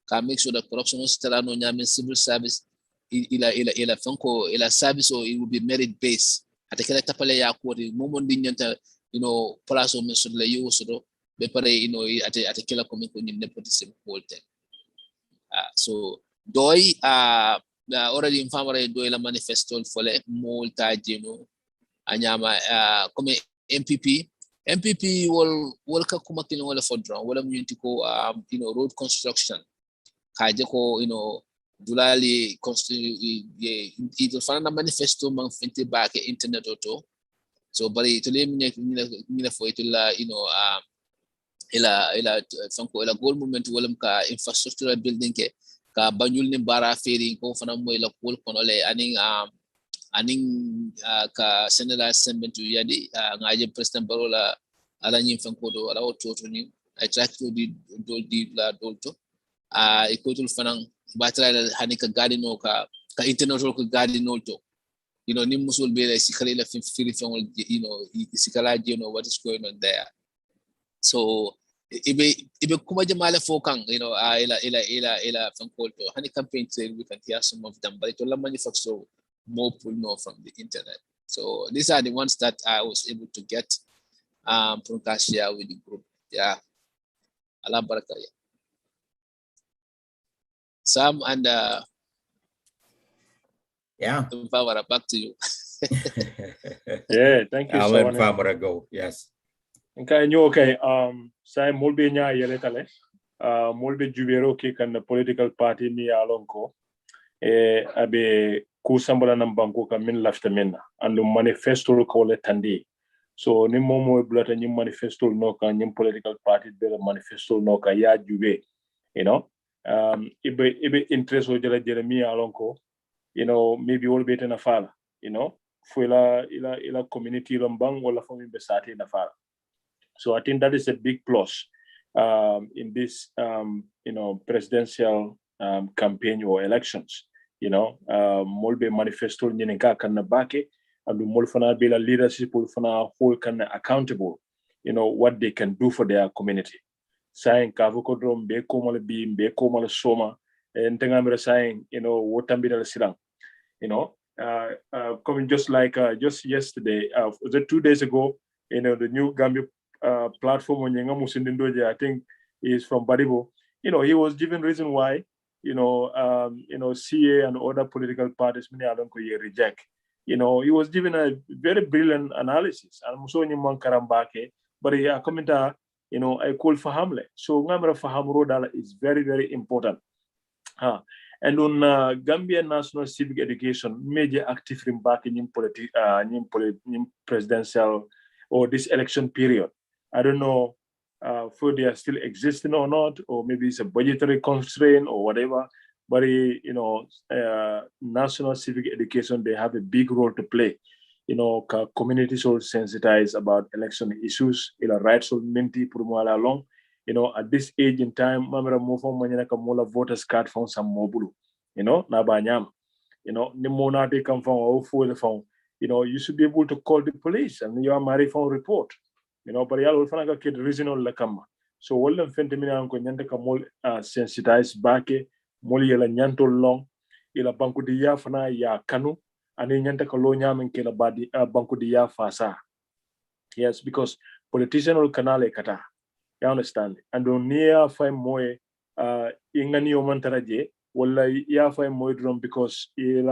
can make sure that corruption is still no nyamin civil service ila fanko ila service or it will be merit based atakela tapale ya ko momon di nyanta place o meso la yo so be pare atakela ko ko ni nepotism holte so doi already infamare doi la manifesto fole molta jeno anyama comme MPP will ka kuma kino wala fodra wala munti ko road construction kaje ko dulali ito fana manifesto mang finte back internet auto so bari to le mina fo ito la ila fanko ila goal movement wala ka infrastructural building ke ka banyul ni bara feri ko fana mo ila kol kono le aning ka Senegal Assembly yadi ngaje President Barola ala nyim fanko do ala ototo ni I try to di la dolto ikotul fanang batra hani ka gadino ka international ka gadino to ni musul be sikale la fili fangol sikala what is going on there so ibe kuma jamala fokang ila fanko to hani campaign trail we can hear some of them but it will manifesto more people know from the internet. So these are the ones that I was able to get from share with the group. Yeah. Allah baraka. Sam and yeah. Back to you. Yeah, thank you. I'll let Fabra go. Yes. Okay, say mulbe nya yeletale. Mulbe jubero ki kan political party ni alonko. Abe kusambala na banko ka min lafta minna andu manifesto ko le tandi so ni momo blata ni manifesto no ka ni political party be manifesto no ka ya jube ibe interest o jela jeremy alonko maybe all better na fala fuela ila community lombang wala fami be sati na fala so I think that is a big plus in this presidential campaign or elections molbe manifesto nyenenka kan bake and mol fana be la leadership fana whole can accountable what they can do for their community saying kavuko drum be ko mal bi be ko mal soma and tengamira saying wotambira silang coming just like just yesterday was it 2 days ago the new Gambia platform on yenga musindoje I think is from Baribo he was given reason why, CA and other political parties, many of them could reject. He was given a very brilliant analysis. I'm so man karambake, but he commenta, I call for Hamlet. So Ngamra for Hamrodala is very, very important. And on Gambia National Civic Education, major active back in presidential or this election period. I don't know if they are still existing or not, or maybe it's a budgetary constraint or whatever. But National Civic Education, they have a big role to play. Communities are sensitized about election issues, rights of minty purumala along. At this age in time, mamera mofo manyana kamola voters card from some mobulu, na banyam, the monate come from all for the phone, you should be able to call the police and you are married for a report, but you will find a kid reasonable la kama. So all them fentimina anko nyanta kamol sensitized bake, moli yela nyanto long, ila banku di ya fana ya kanu, and nyanta kalo nyam and kila badi banku di ya fasa. Yes, because politician will kanale kata. You understand? And on near five more ingani omantaraje, wala ya five more drum because ye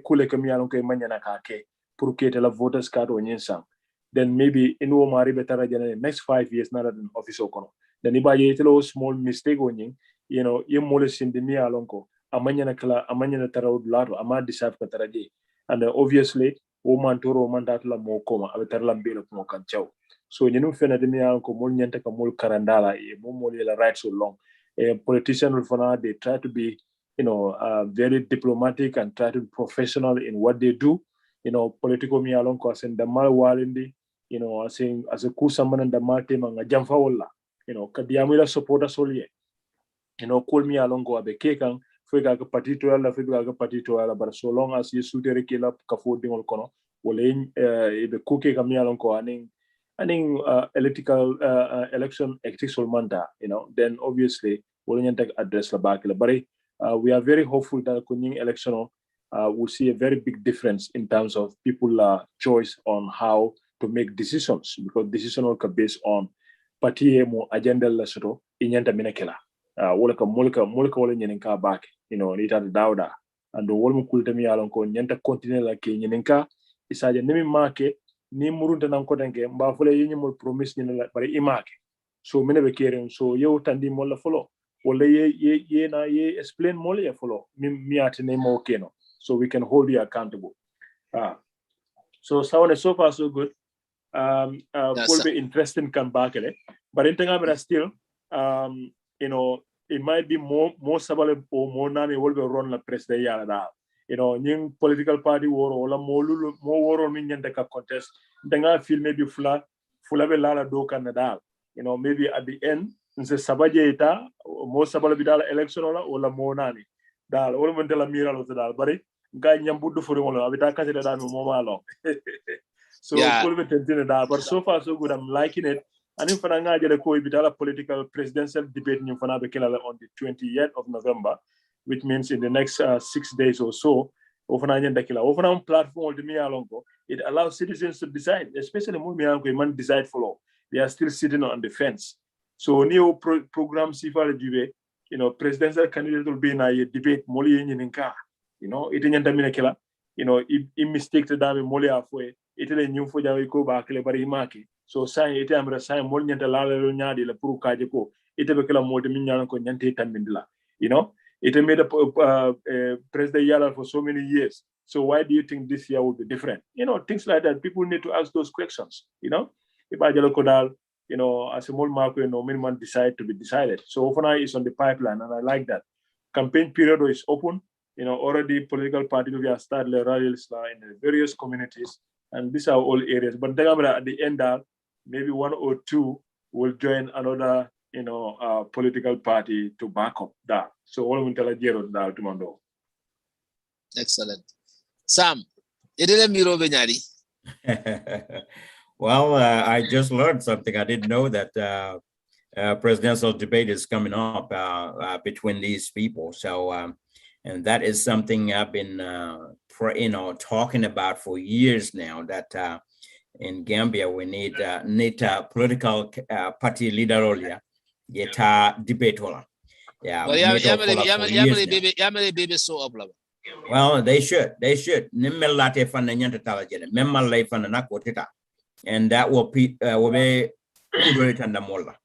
kule kami alon kay manyana kake purukete la voters card o nyinsang. Then maybe in Omari betara jana next 5 years na in office okono. Then iba ye telo small mistake o nying, ye mole sindimi alon ko amanyana taraud laro ama disaf kataraje. And obviously woman toro mandatla mo koma abetarla mbelo mo kanchao. So you know, ko mol nyanta ka mol karandala e mol la right so long. Politicians they try to be, very diplomatic and try to be professional in what they do. Political mi alon ko asen damal walindi, as a kusaman and damal tema nga jamfa wala. Kadiamila supporter solye. Call me along go abe kekan fega ga patito la fega ga patito la but so long as you suitere kila kafo dingol kono wala ebe kuke kami along ko aning electrical election ethics manda, then obviously we'll address the back. But we are very hopeful that the election will see a very big difference in terms of people's choice on how to make decisions, because decisions are based on party mo agenda la soto inyanta minakela. Wala ka mulka wala nyenenka back, nita dauda and the wala kulta mi alon ko nyanta continue la ke nyenenka isaja nemi make ni murunta nan kodanke mba fole yenyi mo promise ni la bari imake so mene be keren so yo tandi mo la follow wala ye explain mo la follow mi atene mo keno so we can hold you accountable. So so far so good. Could be interesting can back but in Tangabra still it might be more sabale or more nami will be run la press de yala. New political party war or more war on nyanta ka contest. Then feel maybe fula lala do Canada. Maybe at the end, nse sabaje ita mo sabala bidala election or more nani. Dal or mentela mira lo dal bari guy nyambudu for one abita kase da mo malo. So cool be tentin da but so far so good. I'm liking it. And if I get a political presidential debate on the 20th of November, which means in the next 6 days or so, on platform it allows citizens to decide, especially when decide for law. They are still sitting on the fence. So new program presidential candidate will be in a debate it mistake to dame moli afwe it le new for ko ba kle bari maki. So sign it amra sign mol nyanta la nyaadi la pour kaje ko ite be kala modi min nyana ko nyante tambindila it made a president yala for so many years, so why do you think this year will be different? Things like that. People need to ask those questions. If I kodal as a small market minimum decide to be decided, so Ofana is on the pipeline and I like that. Campaign period is open. Already political parties we have started rallies in the various communities, and these are all areas. But at the end, maybe one or two will join another, political party to back up that. So all of them tell that tomorrow. Excellent. Sam, idele miro benyari. Well, I just learned something. I didn't know that presidential debate is coming up between these people. So. And that is something I've been, talking about for years now. That in Gambia we need a political party leader. Yeta debate hola. Yeah. Well, baby so up. Well, they should. Nimmelate fan nyanta talajene. Memma lay fan na kotita. And that will be kudolitanda mola.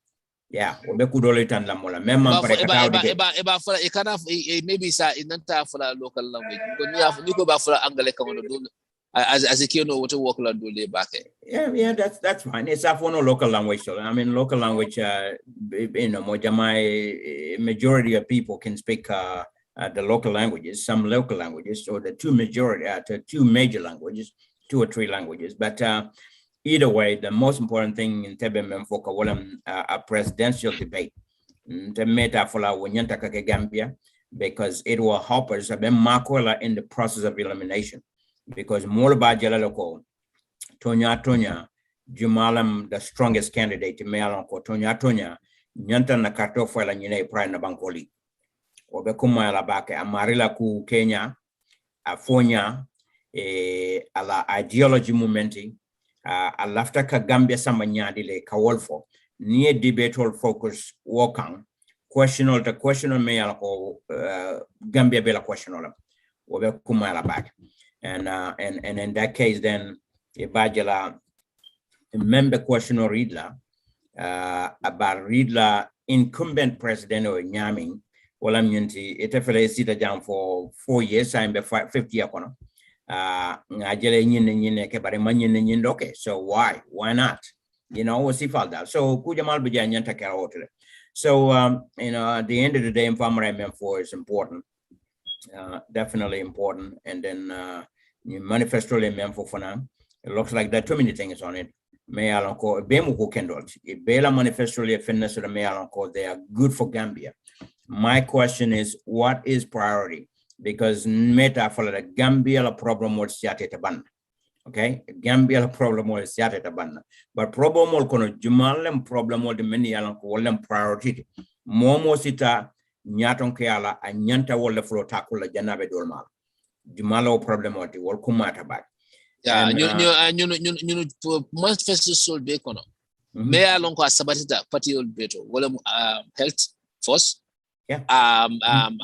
Yeah, will be kudolitanda mola. Memma parekata debate. Maybe sa inanta for the local language. Because you go back for Angale come as a kid know what to work on do back. Yeah, that's fine. It's a for no local language. So I mean, local language. My majority of people can speak the local languages. Some local languages, or the two major languages, 2 or 3 languages. But either way, the most important thing in Tebe for a presidential debate. The metaphor Gambia, because it will help us in the process of elimination. Because more about Jalaloko, Tonya, Jumalam, the strongest candidate to Mealonko, Tonya, Nyanta Nakato for la Nine Prime Bankoli. Obekuma Labake, Amarila Ku Kenya, Afonya, a la ideology momenti, a lafta ka Gambia Samanyadile, Kawolfo, near debate or focus, Wokang, questional Mealonko, Gambia Bella questional, Obekuma Labake. And in that case, then Ibajala member question or Riedla about Riedla incumbent president or Nyaming, well, I'm going to sit down for 4 years. I'm 50 years. Okay, so why not? What's if that? So Kujamal Bijanyanta Karaote. So at the end of the day, Farmer is important. Definitely important. And then manifesto for now. It looks like there are too many things on it. May Alonco, Bemuko Kendall, Bela manifesto fitness of the May Alonco, they are good for Gambia. My question is, what is priority? Because meta for the Gambia problem was Siatetaban. Okay, Gambia problem was Siatetaban. But problem will kono Jumalem problem will the many Alonco priority. Momo sita Nyaton Keala and Nyanta will the flow tackle the Janabe Dolmal. Jumalo problem or the work back. Yeah, you manifesto soul bacon. May I long as sabatita party old better. Health first. Yeah.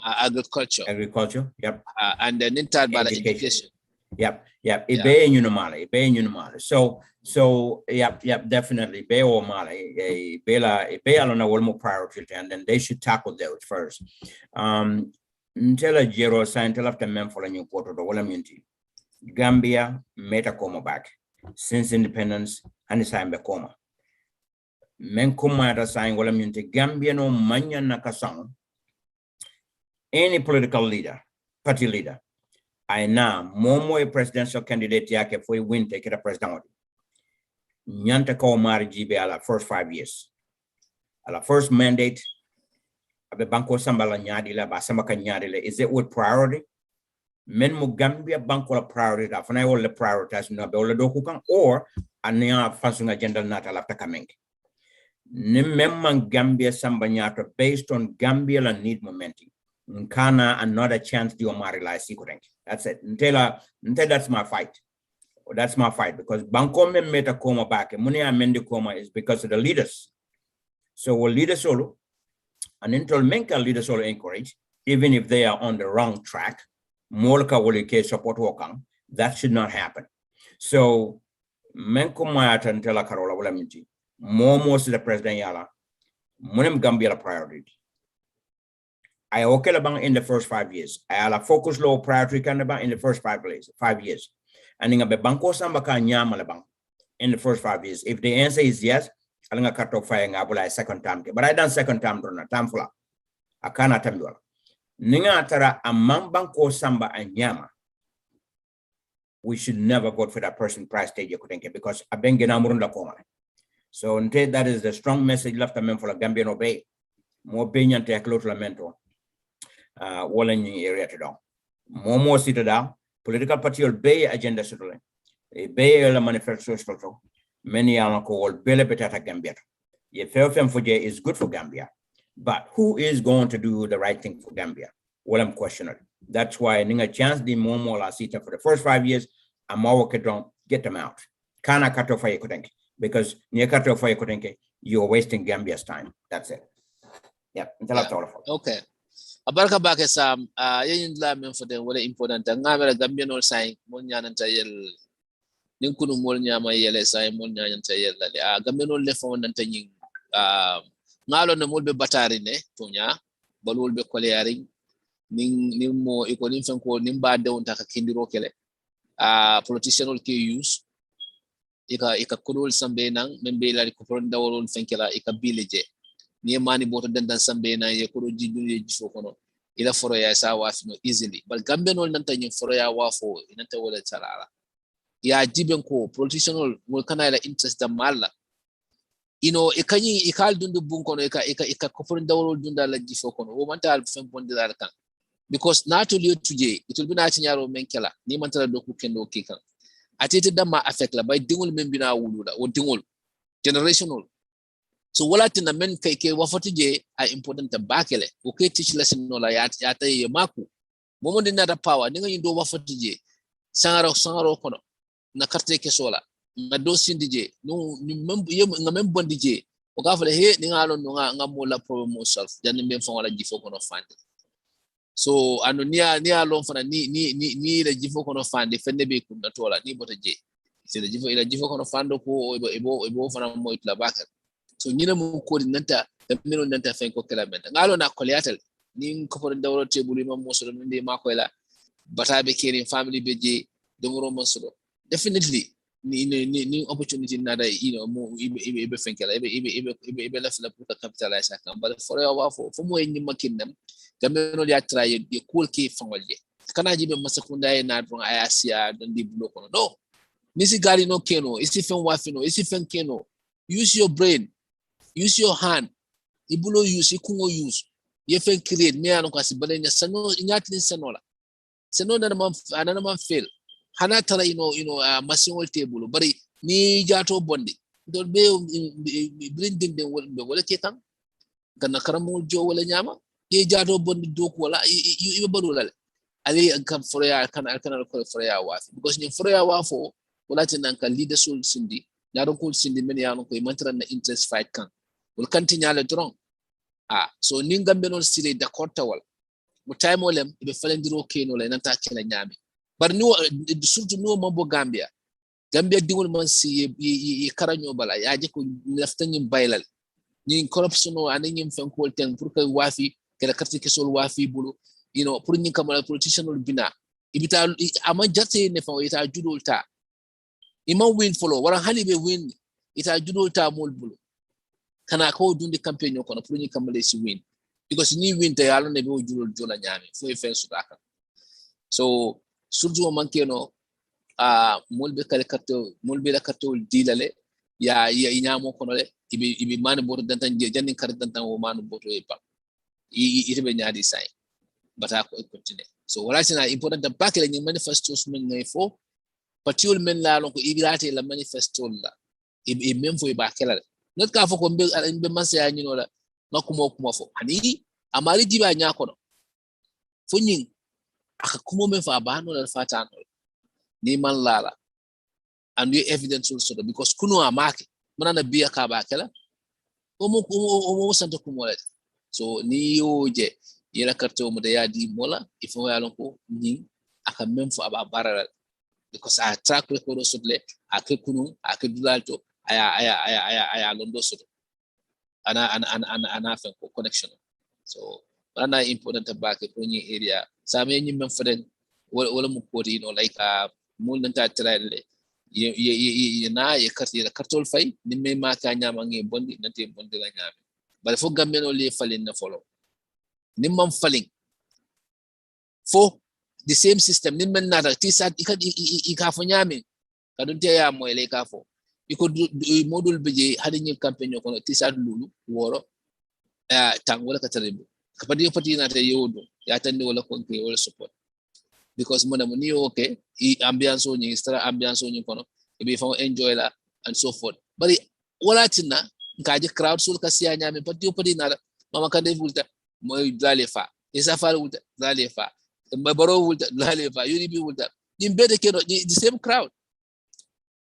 Agriculture. Yep. And then entire education. Yep. So yep, definitely. Be or Mali, Bela on a more priority, and then they should tackle those first. Until a zero sign till after men for a new quarter the Williamity. Gambia meta coma back since independence and it's time coma. Men come at a sign Williamity Gambia no manya nakasang. Any political leader, party leader. I now more presidential candidate yake for win take it a president. Nyanta ko mari GB ala first 5 years. Ala first mandate. Abe banko sambala nyadila ba samaka nyadila is it with priority? Men mu Gambia banko la priority da fana wala prioritize no be wala dokukan or ania fasunga agenda nata lafta coming. Ni memman Gambia samba nyata based on Gambia la need momentum. Nkana another chance to omari la sikurenk. That's it. Until that's my fight. That's my fight because banko me meta koma back. Muni amende koma is because of the leaders. So we'll leaders solo. And until menka leaders will encourage, even if they are on the wrong track, Molka will support Wakang. That should not happen. So menko mayata until la Carola Walaminti, most of the president yala, Munim Gambia priority. I okay about in the first 5 years. I ala focus low priority kanaba in the first 5 years. And in a banko sambaka nyamalabang in the first 5 years. If the answer is yes, I'm going to cut off fire second time. But I done second time during a time fla. I cannot tell you. Ninga tara among banko samba and yama. We should never vote for that person price stage because I been getting amurunda koma. So until that is the strong message left a for the Gambian obey. More benyan take lot lamento. Walling area to down. More seated down. Political party will bay agenda settling. A bay manifestos photo. Many are called Belebetata Gambia. If FFM4J is good for Gambia, but who is going to do the right thing for Gambia? Well, I'm questioning. That's why I think a chance the Momo La Sita for the first 5 years, I'm all get them out. Kana Kato Faye Kodenke. Because near Kato Faye Kodenke, you're wasting Gambia's time. That's it. Yeah, okay. Abarka bake sam yen la men for them wala important ngamela Gambian all sign mon nyananta yel nin kunu mol nyama yele say mon nyananta yel la Gambian all le fo nanta nyin ngalo ne mol be batari ne tonya balol be koleari nin mo iko nin fen ko nin ba de on ta kindiro kele politician all ke use ika kunul sambe nang membe la ko pron dawol fenkela ika bileje ni mani boto dandan sambe na ye ko jidu ye jifo kono ila foro ya sa wafino easily but gambe no nanta nyin foro ya wafo inanta wala talala ya jiben ko politician wol kana ila interest da malla ikanyi ikal dundu bun kono ika ko pron dawol dunda la jifo kono o manta al fen bonde dal kan because naturally today it will be na tinyaro menkela ni mantala doku kendo kikan atete dama affect la bay dingol men bina wulula o dingol generational so wala tina men ke wafati je important ta bakele o ke teach lesson no la ya tay maku momo dina da power ninga yindo wafati je sangaro kono na carte ke sola na do sindi je no ni mem bondi je o ka fale he ninga lon no nga mo la problem mo self janne men fon wala jifo kono fande so ano nia lon fana ni la jifo kono fande fende be kunna tola ni bota je c'est la jifo kono fando ko ebo fana mo itla bakal so nyina mo ko nanta mino nanta fen ko kala men ngalo na ko liatal ni ko for dawro tebuli mam mo so ndi ma ko la batabe keri family be je domoro mo so definitely ni opportunity nada mo ibe fen kala ibe la fala pour capitalize akam but for ya fo mo ni makinam gameno ya try de cool ke fangolje kana jibe masakunda e na don ayasia don di block no nisi gali no keno isi fen wafino isi fen keno use your brain use your hand ibulo use ikungo use ye fen create me ano kasi balenya sano inyatlin sanola sano na man fail hana tara masingol table bari ni jato bondi don be blending den wala ketan kana karamul jo wala nyama ye jato bondi doku wala ibe badulale ali kan foroya kan ko foroya wafi because ni foroya wafo wala tinan kan leadership sindi na don ko sindi men ya no ko mantra na interest fight kan wal kantinyale dron so ni ngambe non sire d'accord tawal mo time olem be falendiro keno la nanta kala nyame bar ni surtout no mambo Gambia dingol man si yi karanyo bala ya je ko laftani baylal ni corruption o ani fen ko ten pour que wafi kala carte ke sol wafi bulu pour ni kamala politician bina ibita ama jarte ne fa ita judul ta imam win follow wara halibe win ita judul ta mol bulu kana ko dundi campaign ko na pour ni kamale si win because ni win ta yalo ne be judul jola nyame fo e fen sudaka so surtout mankeno molbe kale katto molbe la katto dilale ya nyamo kono le ibe manu boto dantan je jannin kar dantan o manu boto e pa itibe nyaadi sai bata ko continue so wala sina important da bakele ni manifestos men ngay fo patiol men la lon ko ibirate la manifesto la e même fo e bakela not ka fo ko be masaya nyino la makumo kuma fo ani amari jiba nyakono fo nyin aka kumo men fa bano la fatano ni man lala and you evidence also because kuno amake manana biya ka bakela omo santo kumo so ni yoje yela karto mo de yadi mola ifo yalon ko ni aka même fo aba barara because I track record sudle ake kunu ake dulalto aya londo sud ana fa connection so ana important back ko ni area same ni men faden wala mu ko like mul nanta traile na ye kartol fay ni me ma ka nyama ngi bondi nante bondi la nyame bal fo gambe no le falin na follow ni mam falin fo the same system ni men nata tisat ikafo nyame kadun te ya moy le kafo iko modul beje hadi ni campaign ko tisat lulu woro tang wala kataribu kapadi pati na te yodo ya tande wala konke wala support because mona muni okay ambiance ni extra ambiance ni kono e be fa enjoy la and so forth bari wala tinna ngaji crowd sul kasiya nyame pati na mama kande vulta moy dale fa isa fa vulta dale fa baro vulta dale fa yuri bi vulta nimbe de keno the same crowd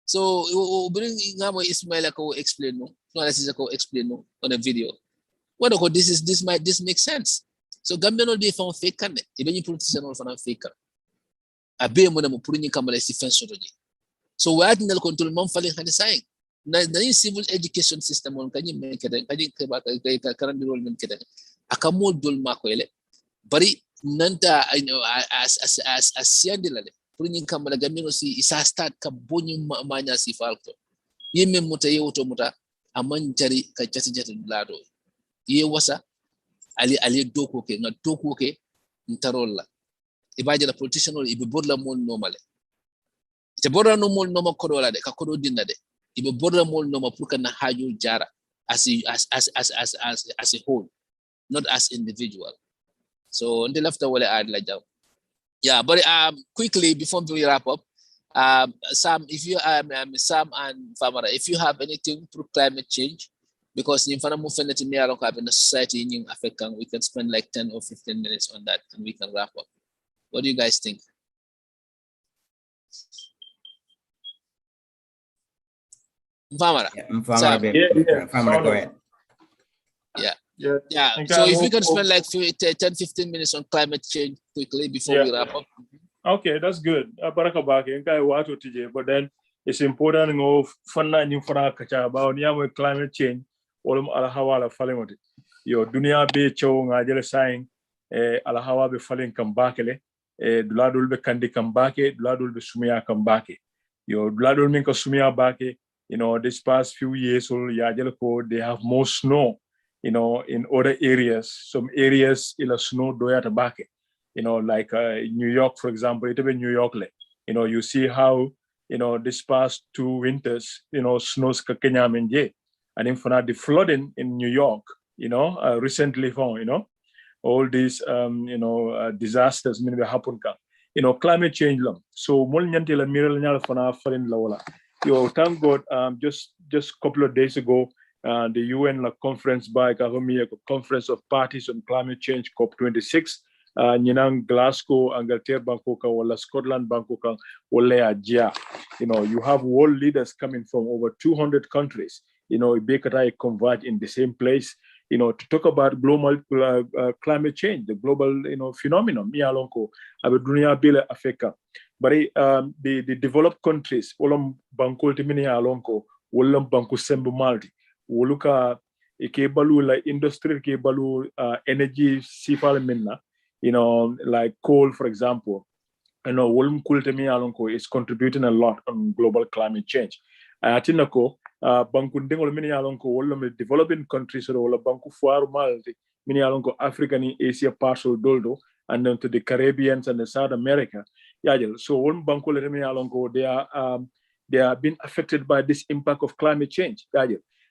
so bring ngamo Ismaila ko explain no la sisa ko explain no on a video this makes sense. So Gambia no be found fake kan even you politician no fan fake. Abe mo na mo puri ni kamala si fence roji. So we had no control mom falling hani saying. Na civil education system on kanyi men keda kanyi ka karandi role men keda. Akamol dol mako ele. Bari nanta as siandilale. Puri ni kamala Gambia no si isa start ka bonyu manya si falto. Yeme muta yewoto muta aman jari ka jati lado. Ye wasa ali doko ke na doko ke ntarolla ibaje la politician ol ibe borla mol normale te borla no mol normal ko wala de ka ko dinna de ibe borla mol normal pour que na haju jara as a whole, not as individual. So on the left wala add la jaw. Yeah, but quickly before we wrap up, Sam, if you Sam and Famara, if you have anything for climate change, because in the society in Africa, we can spend like 10 or 15 minutes on that and we can wrap up. What do you guys think? Famara. Famara, go ahead. Yeah. So if we can spend like 10, 15 minutes on climate change quickly before we wrap up. Okay, that's good. But then it's important to know about climate change. Alahawala falling yo dunia be chow ngajele saying alahawa be falling kambakele duladul be kandi kambake duladul be sumia kambake yo duladul minko sumia bake. You know, this past few years they have more snow, you know, in other areas. Some areas ila snow doya tabake, you know, like New York, for example, it be New York. You know, you see how, you know, this past 2 winters, you know, snows kakenya menje. And in front of the flooding in New York, you know, recently found, you know, all these, you know, disasters may happen. You know, climate change. So, yo, thank God, just a couple of days ago, the UN conference by Conference of Parties on Climate Change, COP26, Ninang Glasgow, Angleterre, Bangkok, wala Scotland, Bangkok, wala Ajia. You know, you have world leaders coming from over 200 countries. You know, Bekata converge in the same place, you know, to talk about global climate change, the global, you know, phenomenon. Mialonko, Abedunia Bile Africa. But the developed countries, Olam Banko Timini Alonko, Olam Banko Sembu Malti, Woluka Ikebalu like industry Kebalu energy sifal minna, you know, like coal, for example. You know, Wolum Kultemi Alonko is contributing a lot on global climate change. Atinako, Bankundingo Mini Alonko, Wolum developing countries, or Banku Fuar Malti, Mini Alonko, African, Asia, partial Doldo, and then to the Caribbeans and the South America. So one banko they are being affected by this impact of climate change,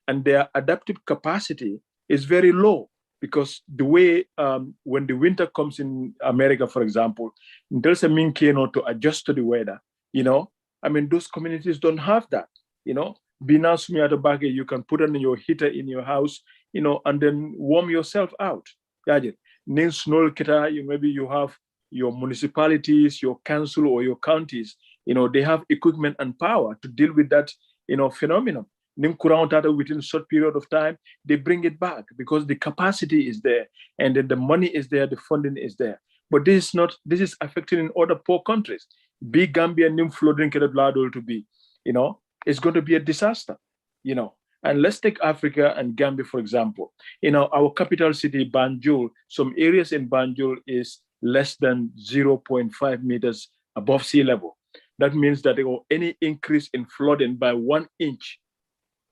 and their adaptive capacity is very low because the way when the winter comes in America, for example, there's a mean to adjust to the weather. You know, I mean, those communities don't have that. You know, you can put on your heater in your house, you know, and then warm yourself out. Maybe you have your municipalities, your council, or your counties, you know, they have equipment and power to deal with that, you know, phenomenon. Within a short period of time, they bring it back because the capacity is there, and then the money is there, the funding is there. But this is affecting in other poor countries. Big Gambia nim flooding to be, you know, it's going to be a disaster, you know. And let's take Africa and Gambia, for example. You know, our capital city, Banjul, some areas in Banjul is less than 0.5 meters above sea level. That means that any increase in flooding by 1 inch,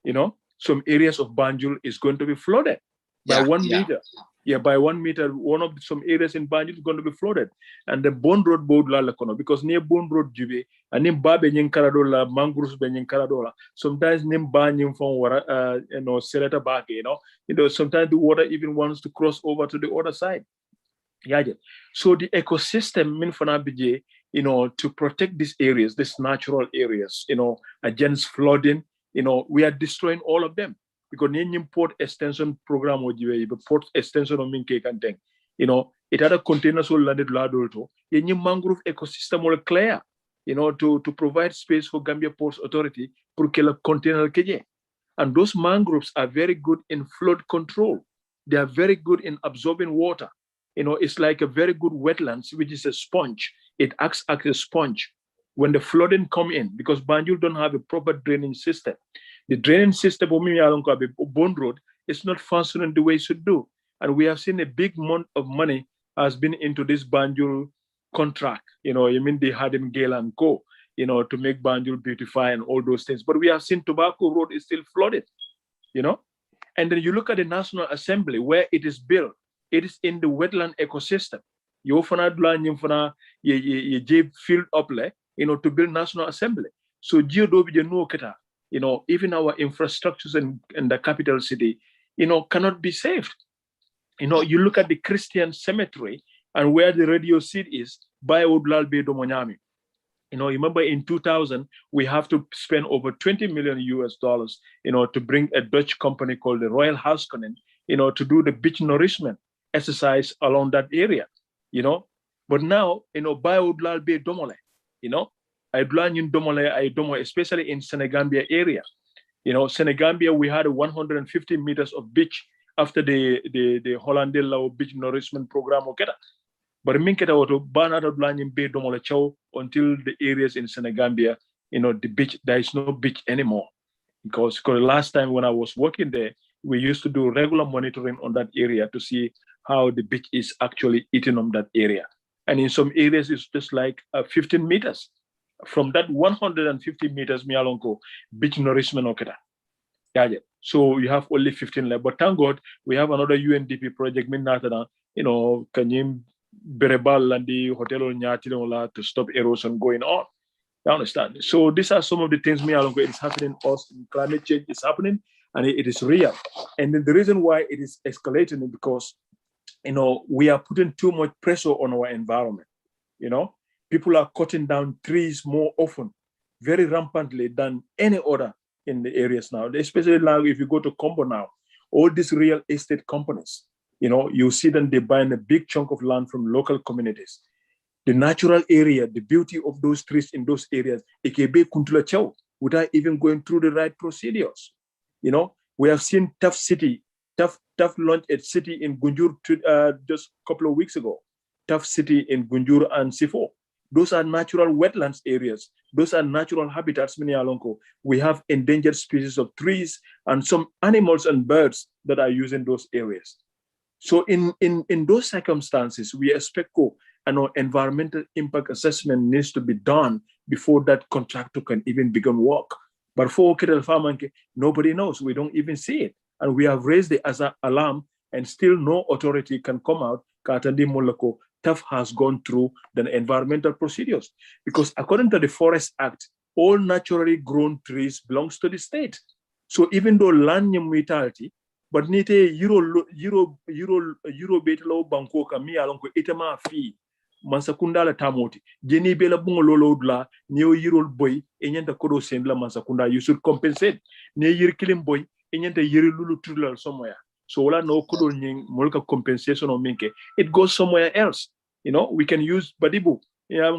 you know, some areas of Banjul is going to be flooded by 1 meter. Yeah, by 1 meter, some areas in Banjul is going to be flooded. And the Bond Road board because near Bond Road Jube and near Babe Karadola, mangroves Benyan Karadola, sometimes near Banyum from you know, Sereta Bake, you know, sometimes the water even wants to cross over to the other side. Yeah. So the ecosystem, you know, to protect these areas, these natural areas, you know, against flooding, you know, we are destroying all of them because the port extension program or the port extension of Minke and thing, you know, it had a containers will landed ladolto. The mangrove ecosystem will clear, you know, to provide space for Gambia Ports Authority for container KJ. And those mangroves are very good in flood control. They are very good in absorbing water. It's like a very good wetlands, which is a sponge. It acts as a sponge when the flooding come in, because Banjul don't have a proper drainage system. The drainage system of Bond Road is not functioning the way it should do. And we have seen a big amount of money has been into this Banjul contract. They had him Gale and Co. To make Banjul beautify and all those things. But we have seen Tobacco Road is still flooded. And then you look at the National Assembly where it is built. It is in the wetland ecosystem. You filled up to build National Assembly. So even our infrastructures in the capital city, cannot be saved. You look at the Christian cemetery and where the radio seat is, by Odlalbe Domonyami. Remember in 2000, we have to spend over 20 million US dollars, to bring a Dutch company called the Royal Housekonen, to do the beach nourishment exercise along that area, But now, by Odlalbe Domole, I Domole, especially in Senegambia area. Senegambia, we had 150 meters of beach after the Hollandela beach nourishment program. But until the areas in Senegambia, the beach, there is no beach anymore. Because last time when I was working there, we used to do regular monitoring on that area to see how the beach is actually eating on that area. And in some areas, it's just like 15 meters. From that 150 meters, beach nourishment oketa. So you have only 15 left. But thank God, we have another UNDP project, Kanyim Berebal and the hotel to stop erosion going on. You understand? So these are some of the things is happening. Also, climate change is happening, and it is real. And then the reason why it is escalating is because we are putting too much pressure on our environment. People are cutting down trees more often, very rampantly than any other in the areas now. Especially now, if you go to Combo now, all these real estate companies. You see them, they buying a big chunk of land from local communities. The natural area, the beauty of those trees in those areas, without even going through the right procedures. We have seen tough launch at city in Gunjur just a couple of weeks ago. Tough city in Gunjur and Sifo. Those are natural wetlands areas. Those are natural habitats, We have endangered species of trees and some animals and birds that are using those areas. So in those circumstances, we expect environmental impact assessment needs to be done before that contractor can even begin work. But for nobody knows. We don't even see it. And we have raised the alarm and still no authority can come out. TAF has gone through the environmental procedures. Because according to the Forest Act, all naturally grown trees belongs to the state. So even though land mutuality, but nite euro betelo banko kami alonko itama fi mansakunda la tamoti jeni bela bungo lolo la neo euro boy enyanta kodo sendla mansakunda, you should compensate ne yir kilim boy enyanta yiri lulu tudla somewhere. So wala no kodo nying molka compensation o minke, it goes somewhere else. We can use badibu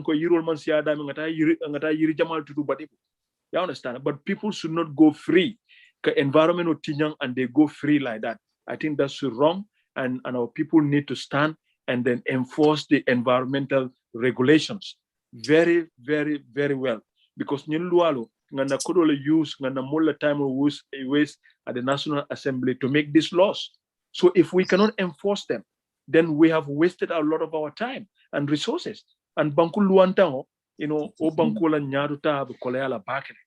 ko euro man sia da ngata yiri jamal tutu badibu. You understand? But people should not go free. Environment or tinyang and they go free like that. I think that's wrong, and our people need to stand and then enforce the environmental regulations very, very, very well. Because nyulualo ngana kodole use ngana mulla time waste at the National Assembly to make these laws. So if we cannot enforce them, then we have wasted a lot of our time and resources. And banku luantango, o banku la nyaruta koleala bakere.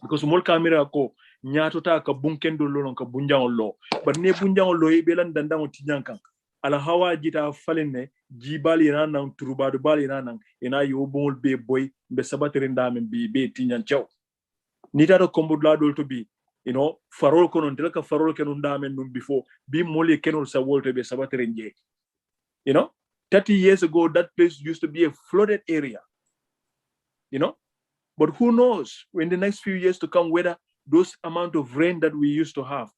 Because mol camera ko nyatota ka bunkendo lolon ka bunjang lo, but ne bunjang lo e belan dandango tinyankan ala hawa jita falene jibali nan turubadu bali nan ina yo bongol be boy be sabatere ndamen be tinyan chaw nita do kombudla dol to be farol konon telka farol kenon ndamen num before bi moli kenol sa wolte be sabatere nje 30 years ago that place used to be a flooded area. But who knows in the next few years to come whether those amount of rain that we used to have,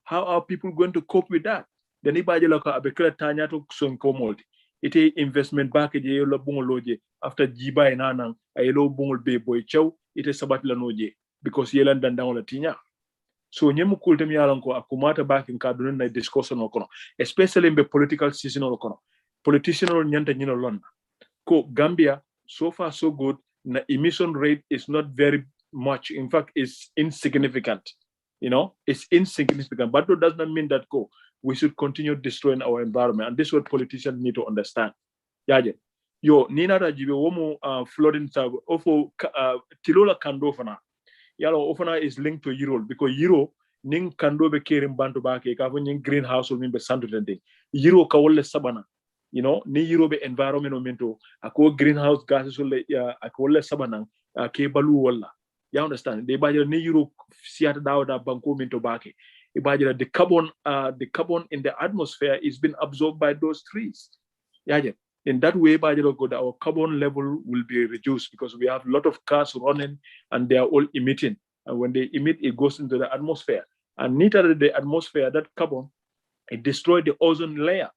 how are people going to cope with that? Then ite investment back after jiba inanang ayelo bungol be boy chow ite sabat la noje because yelan dandang la tinya. So nyemu kulte mi yalan ko akumata back in kaduna na discussion o kono, especially in the political season o kono. Politician or nyanta nyino lon. Ko Gambia, so far so good, the emission rate is not very much. In fact, it's insignificant. It's insignificant. But that does not mean that we should continue destroying our environment. And this is what politicians need to understand. Yaje. Yo, nina da jibe womo flooding tab ofo tilola kando fana. Yalo ofana is linked to Euro because Euro ning kando be kerim bantu ba ke ka ning greenhouse will be santo tende. Euro ka wolle sabana. Ni Euro be environment mento ako greenhouse gases wolle ako wolle sabana ke balu walla. You understand? They budget ni Euro siata dawda banko mento ba ke. The carbon in the atmosphere is being absorbed by those trees. Yeah. In that way, our carbon level will be reduced because we have a lot of cars running and they are all emitting. And when they emit, it goes into the atmosphere. And neither the atmosphere, that carbon, it destroys the ozone layer.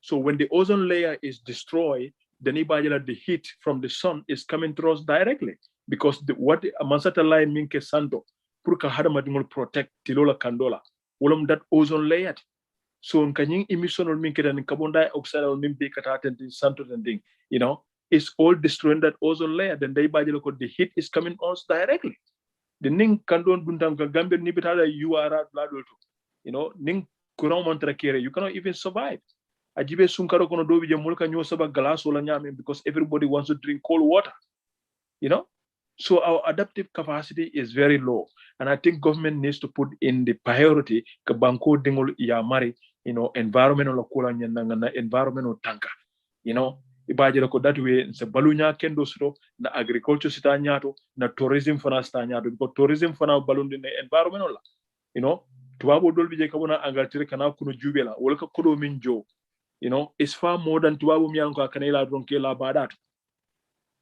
So when the ozone layer is destroyed, then the heat from the sun is coming to us directly. Because what Mansata line minke santo, purka hadamadimul protect tilola kandola, wolum that ozone layer. So kanying emission or min kedan carbon dioxide or min be kataten santo thing, it's all destroying that ozone layer. Then they by the heat is coming on us directly. The ning kandon buntam Gambia nibitala you are ning kurang mantra kere, you cannot even survive. Ajibe sunkaro kono dobi je mulka nyo saba glass wala nyame because everybody wants to drink cold water. So our adaptive capacity is very low. And I think government needs to put in the priority ka banko dingol ya mari, environmental kola nyana environmental tanka. Ibaje ko that way se balunya kendo sro na agriculture sita nyato na tourism fana sita nyato because tourism fana balundi na environmental tuwabo dolbi je kabona angatire kana kuno jubela wala ka kodo min jo it's far more than tuwabo miyanko kanela ronke la badat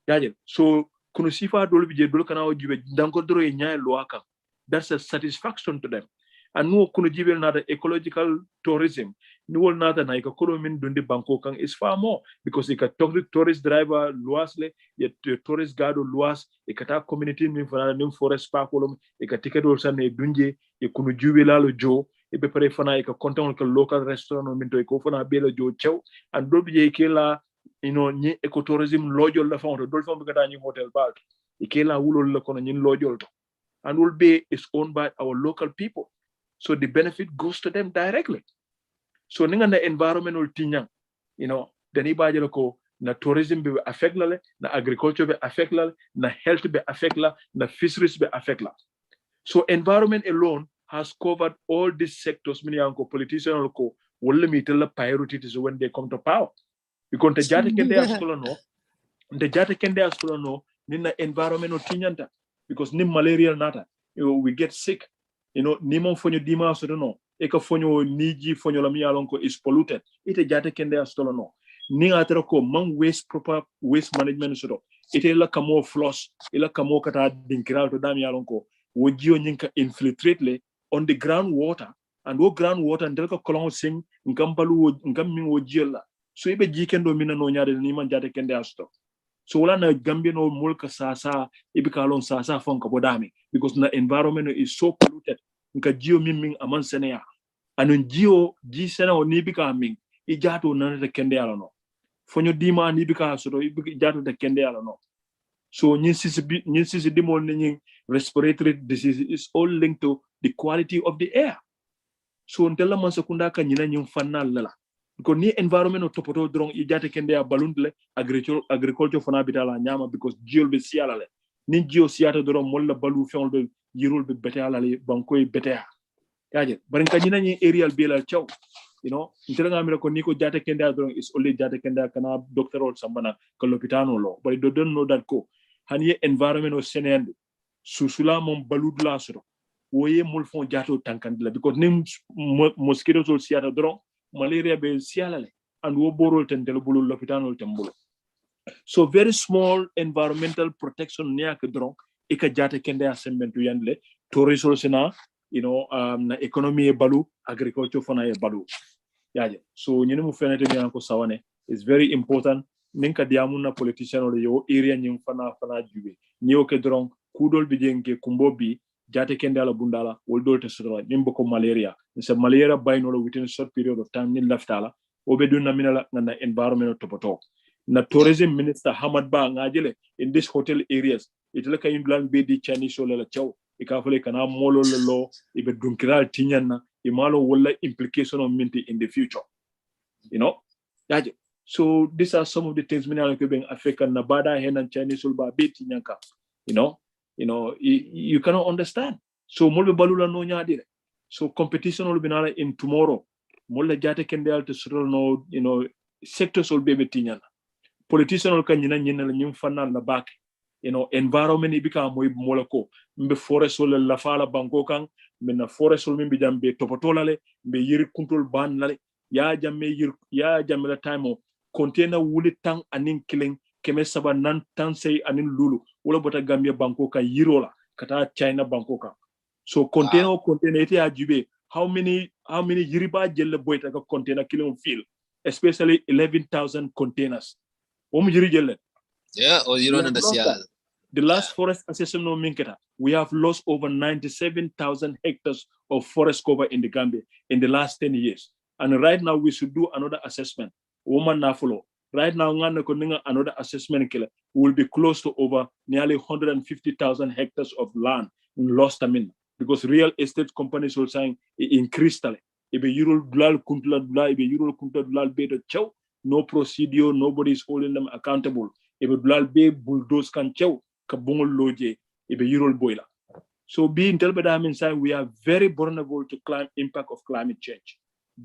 yaje so kuno sifa dolbi je dol kana jube danko doro e nyaay loaka. That's a satisfaction to them. And no kuno jibel nada ecological tourism ni wol nada na ka kodo min dundi banko kan is far more because ika tourist driver luasle ye tourist gado luas ikata community min fana nim forest park wolum ika ticket wol sanne dunje e kuno jubela lo jo e be pare fana ika contact ko local restaurant min to ko fana bela jo chew and dolbi je kela ni ecotourism lojol la fonto dol fon be ni hotel park ikela wulol la kono nyin lojol to and will be is owned by our local people. So the benefit goes to them directly. So ninga na environmental tinyang, then ibaje ko na tourism be affect la, na agriculture be affect la, na health be affect la, na fisheries be affect la. So environment alone has covered all these sectors. Many anko politicians ko will meet the priorities when they come to power. Because the jate kende askolo no, nina environmental tinyanta because nim malaria nata, we get sick. Nimon fonyo dima so no. Eka fonyo niji fonyo la miyalonko is polluted. Ite jate kende askolo no. Ninga atero man proper waste management so. Ite la kamo floss, ila kamo kata dinkiral to dami yalonko. Wojio nyinka infiltrate le on the groundwater and wo groundwater and delka kolon sing nkambalu nkamin wojio la. So ibe jikendo mina no nyade ni man jate kende asto. So wala na Gambia no mulka sasa ibe kalon sasa fonka bodami because the environment is so polluted. Nka jio miming aman senea. Anon jio ji sena o nibika ming ijato nana te kende ala no. Fonyo dima nibika so ijato te kende ala no. So nyin sisi dimo nyin respiratory disease is all linked to the quality of the air. So ntela man sekunda ka nyina nyin fanna lala. Because ni environment o topoto drong ijate kende ya balundle agriculture fana bitala nyama because jiol be siala le ni jio siata drong molla balu fiol be yirul be betala le bankoy betea yaje barin kanyina ni aerial bela chaw intela ngamira ko niko jate kende drong is only jate kende kana doctor ol sambana ko l'hôpital lo but they don't know that ko hani environment o senend susula mom baludla soro woye mul fon jato tankandila because nim mosquitoes ol siata drong malaria be sialale and wo borol ten delbulu l'hôpital tembulo. So very small environmental protection near kedron ika jate kende asembentu yandle tourism sena na economy e balu agriculture fana e balu yaje so nyene mu fenete mi anko sawane is very important ninka diamuna politician o yo area nyim fana jube nyo kedron kudol bi jenge kumbo bi jate kendala bundala wol dolte sodala nimbo ko malaria se malaria bayno within a short period of time ni laftala obe dunna minala ngana environment topoto na tourism minister Hamad Ba ngajele in this hotel areas itala kay dulan be di Chinese so la chaw ikafale kana molo lo ibe dunkiral tinyanna imalo wala implication of minti in the future, you know. So these are some of the things many are being African Nabada hen and Chinese ulba beti nyanka, you know, you cannot understand. So molbe balula no nyadire. So competition will be in tomorrow. Molle jate kendal to suro no, you know, sectors will be betinyana. Politician will can nyina nyim fanal na back. You know, environment ibika moy molako mbe forest wala la fala banko kan mbe na forest wala mbe jambe topotolale mbe yiri control ban lale ya jamme la time container wuli tang anin killing keme saba nan tan say anin lulu wala bota Gambia banko kan yirola kata China banko kan so container ite ajube how many yiriba jelle boyta ka container killing field especially 11,000 containers yiri jelle. Yeah, or you don't understand. The last forest assessment no minketa, we have lost over 97,000 hectares of forest cover in the Gambia in the last 10 years. And right now we should do another assessment. Woman na follow. Right now another assessment killer will be close to over nearly 150,000 hectares of land lost because real estate companies will saying increased. No procedure, nobody is holding them accountable. If a be bulldoze can chow, kabungol loje, if a Euro boiler. So being inside, we are very vulnerable to impact of climate change.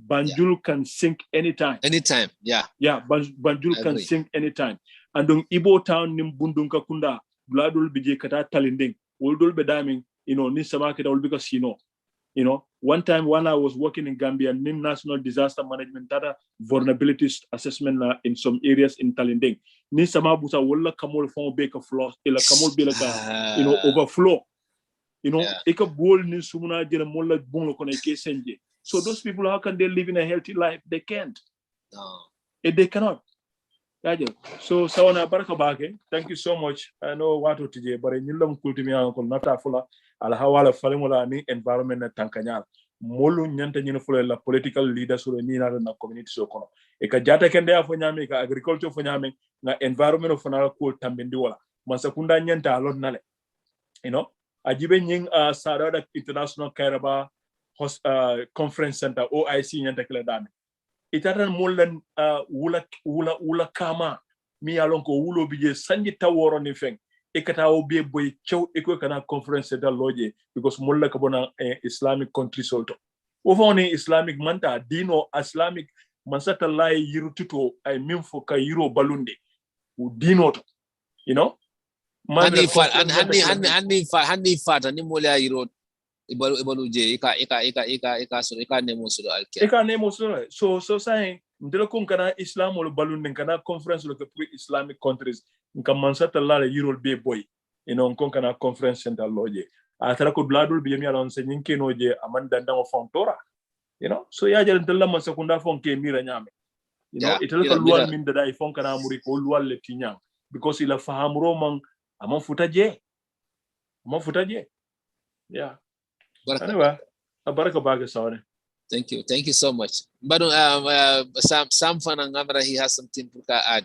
Banjul can sink anytime. Anytime, yeah. Yeah, Banjul can sink anytime. And on Ibo town nim bundunka kunda, bladul bije kata talinding, uldul bedaming, you know, nisamaketa will because you know, one time when I was working in Gambia, NIM National Disaster Management data vulnerability assessment in some areas in Talinding. Ni sama busa wala kamol fon beka flow, ila kamol belaka, you know, overflow. You know, eka bol ni sumuna jena mola bungo kone ke senje. So those people, how can they live in a healthy life? They can't. No. They cannot. So sawana baraka bake. Thank you so much. I know what to do, but in Nilam Kultimia Uncle Nata Fula, Alhawala Falimula ni environment na Tankanyal. Molu nyanta nyino fula la political leaders who ni na community so kono. Eka jata kende afo nyame, eka agriculture fo nyame, na environment of fanala cool tambindiwala. Masakunda nyanta alot nale. You know, ajibe nying Sarada International Kairaba Conference Center, OIC nyanta kila dame. Itatan molan wula kama mi alonko wulo bije sanji taworo ni feng ekata obi boy chow ekwe kana conference center loje because molla kabona Islamic country solto ofoni Islamic manta dino Islamic mansata lai yiru tuto ay mimfo ka yiro balunde u dino to you know hanni fata ni mola yiro ibalu je ika nemo so alke ika nemo so saying ndelo kun kana islam wala balun kana conference lo pour Islamic countries nka mansata la yirol be boy ino kon kana conference center loje atara ko bladul bi yemi alon se nyinke noje amanda ndango fontora you know so ya jere ndalla man sekunda fonke mira nyame you know itala ko luwal min da fon kana muri ko luwal le tinyang because ila fahamro man amon futaje yeah. Anyway, baraka baga sorry. Thank you so much. But Sam Fanangamara, he has something to add.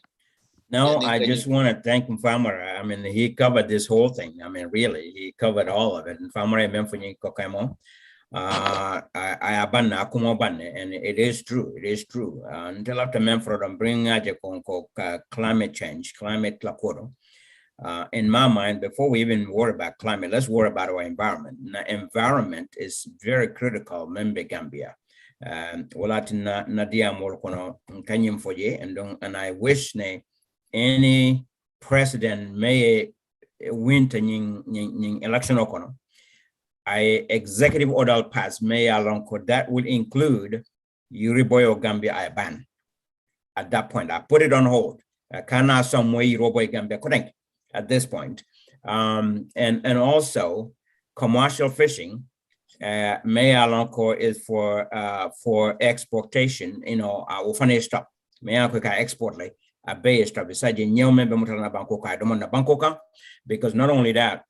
No, I just want to thank Mfamara. I mean, he covered this whole thing. I mean, really, he covered all of it. Mfamara memfunyi kokamo. I abanna akumobanne, and it is true. It is true. Until after Memford bring aje konko climate change, climate lakoro. In my mind, before we even worry about climate, let's worry about our environment. Now, environment is very critical. Membe Gambia, and I wish any president may win the election okono. I executive order pass may along that will include Yuriboyo Gambia I ban. At that point, I put it on hold. Kana some way Yuriboyo Gambia correct. At this point, and also commercial fishing, may alonko is for exportation. You know, ufane stop. May alonko export like a bay stop. Besides, you member mutana bankoka. I don't want bankoka because not only that,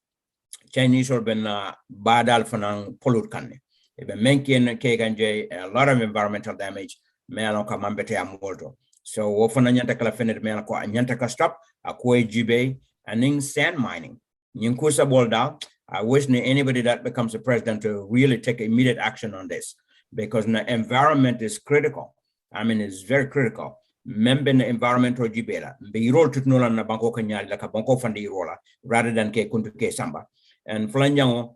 Chinese or been badal fanang pollute kanne. Ebe menkin keganje a lot of environmental damage. Me alon ka mambete amolto. So wofana nyanta kala fenet me ko nyanta ka stop a koi jibe and sand mining. Nyinkusa bolda. I wish anybody that becomes a president to really take immediate action on this because the environment is critical. I mean, it's very critical. Member the environmental jibela. Be roll to nola na banko kanyali like a banko fandi rolla rather than ke kuntu ke samba. And flanjango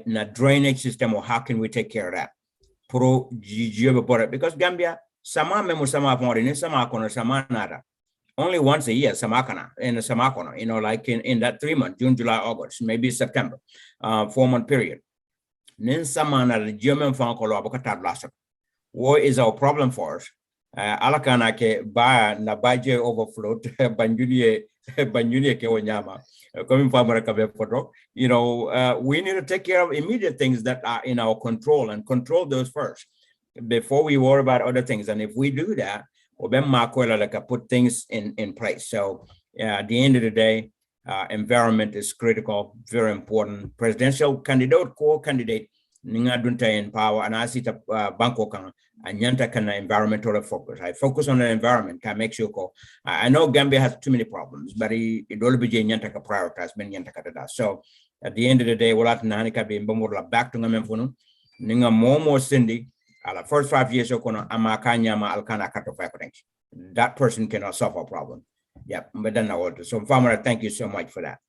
na drainage system or how can we take care of that? Pro jibela because Gambia sama memo sama pon sama kono sama nada. Only once a year, Samakana, in Samakono, like in that 3 months, June, July, August, maybe September, 4-month period. Nin Samana, the German Fankolo, Abokata. What is our problem for us? Alakana ke ba na baje overflow, banjunie ke wanyama, coming from Photo. We need to take care of immediate things that are in our control and control those first before we worry about other things. And if we do that, put things in place. So at the end of the day, environment is critical, very important. Presidential candidate, core candidate, ninga dunta in power, and I see the banko kan anyanta kana environmental focus. I focus on the environment, can make sure. I know Gambia has too many problems, but it all be nyanta ka prioritize many nyanta ka. So at the end of the day, wala nanika be mbomorla back to ngamemfunu, ninga more Cindy. The first 5 years, that person cannot solve a problem. Yeah, but then so farmer, thank you so much for that.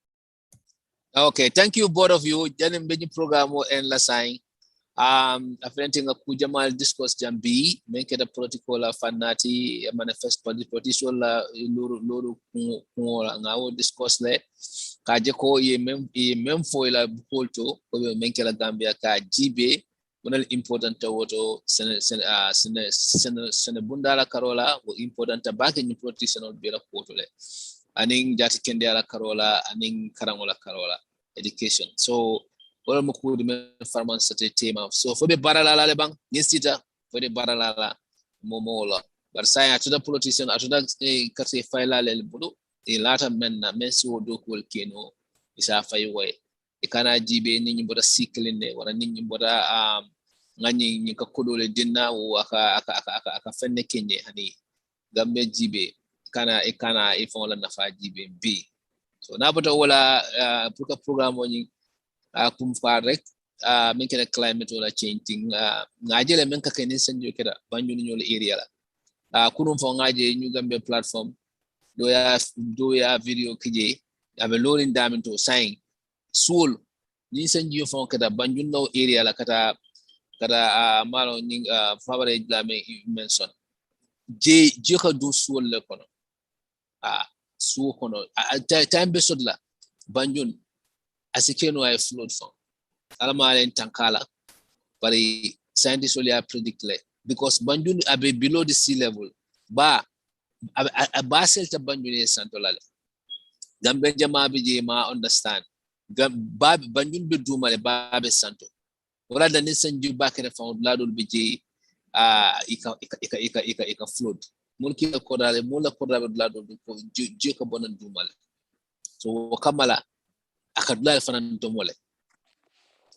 Okay, thank you both of you. Janim beji program en la sign. Afenting a kujamal discourse jambi, make it a political fanati, manifest political luru ngawo discourse le. Kajeko ye memfo ila bukolto, ko make la Gambia ka jibe. One important to Senebundala Carola, important back in protection of Bela Portole, aning Jati Kendala Carola, aning Karamola Carola education. So, all Muku farmers at a team of so for the Barala Bang, Nisita, for the Barala Momola. But say to the politician, I should say Faila Budu, the latter men, Mensu Dokul Kino, is a fireway. Ikana jibe ninyi boda sikline wala ninyi boda ngani nyika kodole dinna aka fenne kenye hani Gambia jibe ikana ifon la nafa jibe b so na boda wala puka program woni kum farek min kena climate wala changing ngajele men ka kenin sanjo keda banyu nyol area la kunum fo ngaje ñu Gambia platform do ya video kije abe lorin damin to sign Soul, ni sanji fon kada banjun no area la kada malo ni favorite la me mention je ka do soul le kono so kono time be sodla banjun asikeno ay flood fon alama len tankala bari scientists only predict le because banjun abe below the sea level ba selta banjun santolale Gambia jama bi je ma understand banjun be dumale babe santo wala da nisan ju bakere found ladul be je ika flood mulki ko dale mula ko dale ladul ko je ko bonan dumale so kamala akadula fanan to mole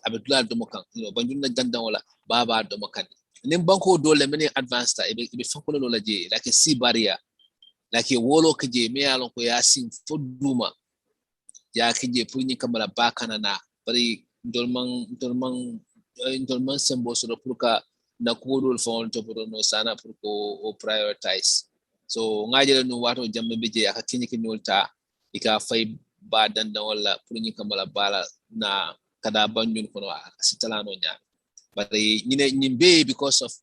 abdullah do mokan banjun na dandan wala baba do mokan nim banko dole meni advanced be fankolo la je like sea barrier like wolo ke je me alon ko yasin foduma ya kije puni kamala bakana na bari dolman sembo so purka na kodol fon to no sana purko o prioritize so ngajele no wato jamme beje aka kinyi kinyolta ika fay ba danda wala puni kamala bala na kada banjun kono sitalano nya bari nyimbe because of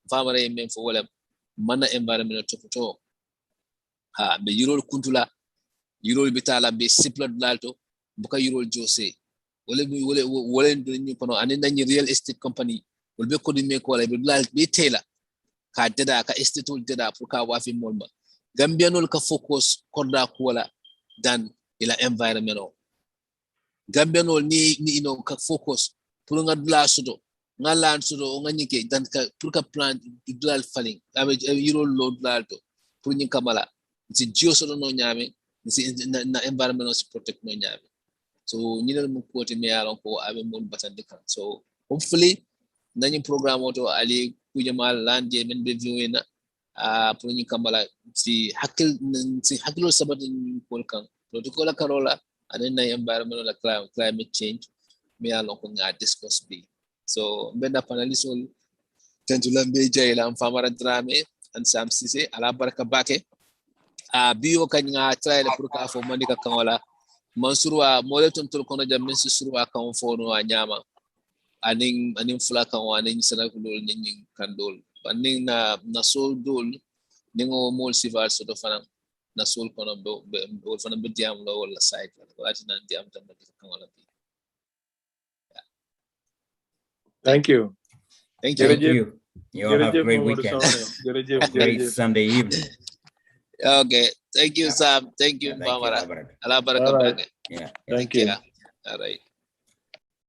famare men fo wala mana environment to be yirol kuntula yirol bitala be siplot lalto buka yirol jose wala ñu kono anenda ñi real estate company wala be ko di me ko wala be lal be tela ka deda ka estate deda pour ka wafi molma gambianol ka focus korda ko wala dan ila environment gambianol ni ka focus pour nga dula sudo nga lan sudo nga ñike dan ka pour ka plan dulal falling abe yirol lo lalto pour ñi kamala si jio sodo no ñame si na environment no protect no ñame So ñinel mu koti me alon ko abe mon batande kan. So hopefully nañu programme auto ali kujamal lande men be viewena pour ñu kambala si hakilo sabata ñu pol kan protocol karola anen na environmental climate change me alon ko nga discuss bi. So mbenda panelist ol tentula be jayla am famara drame and Sam Cissé ala baraka bake biyo kan nga try la pour ka fo mandika kan wala mansurwa mole ton tol kono jam men surwa kan fo no nyama anin fula kan wa anin sana kulol nin kan dol anin na sol dol ningo mol sivar so do fana na sol kono do fana be diam lo wala site wala ati nan diam tan kan wala bi. Thank you. Thank you. Thank you. You all have a great weekend. A great Sunday evening. Okay. Thank you, Sam. Thank you, Mamara. Allah baraka. Yeah. Thank you. All right.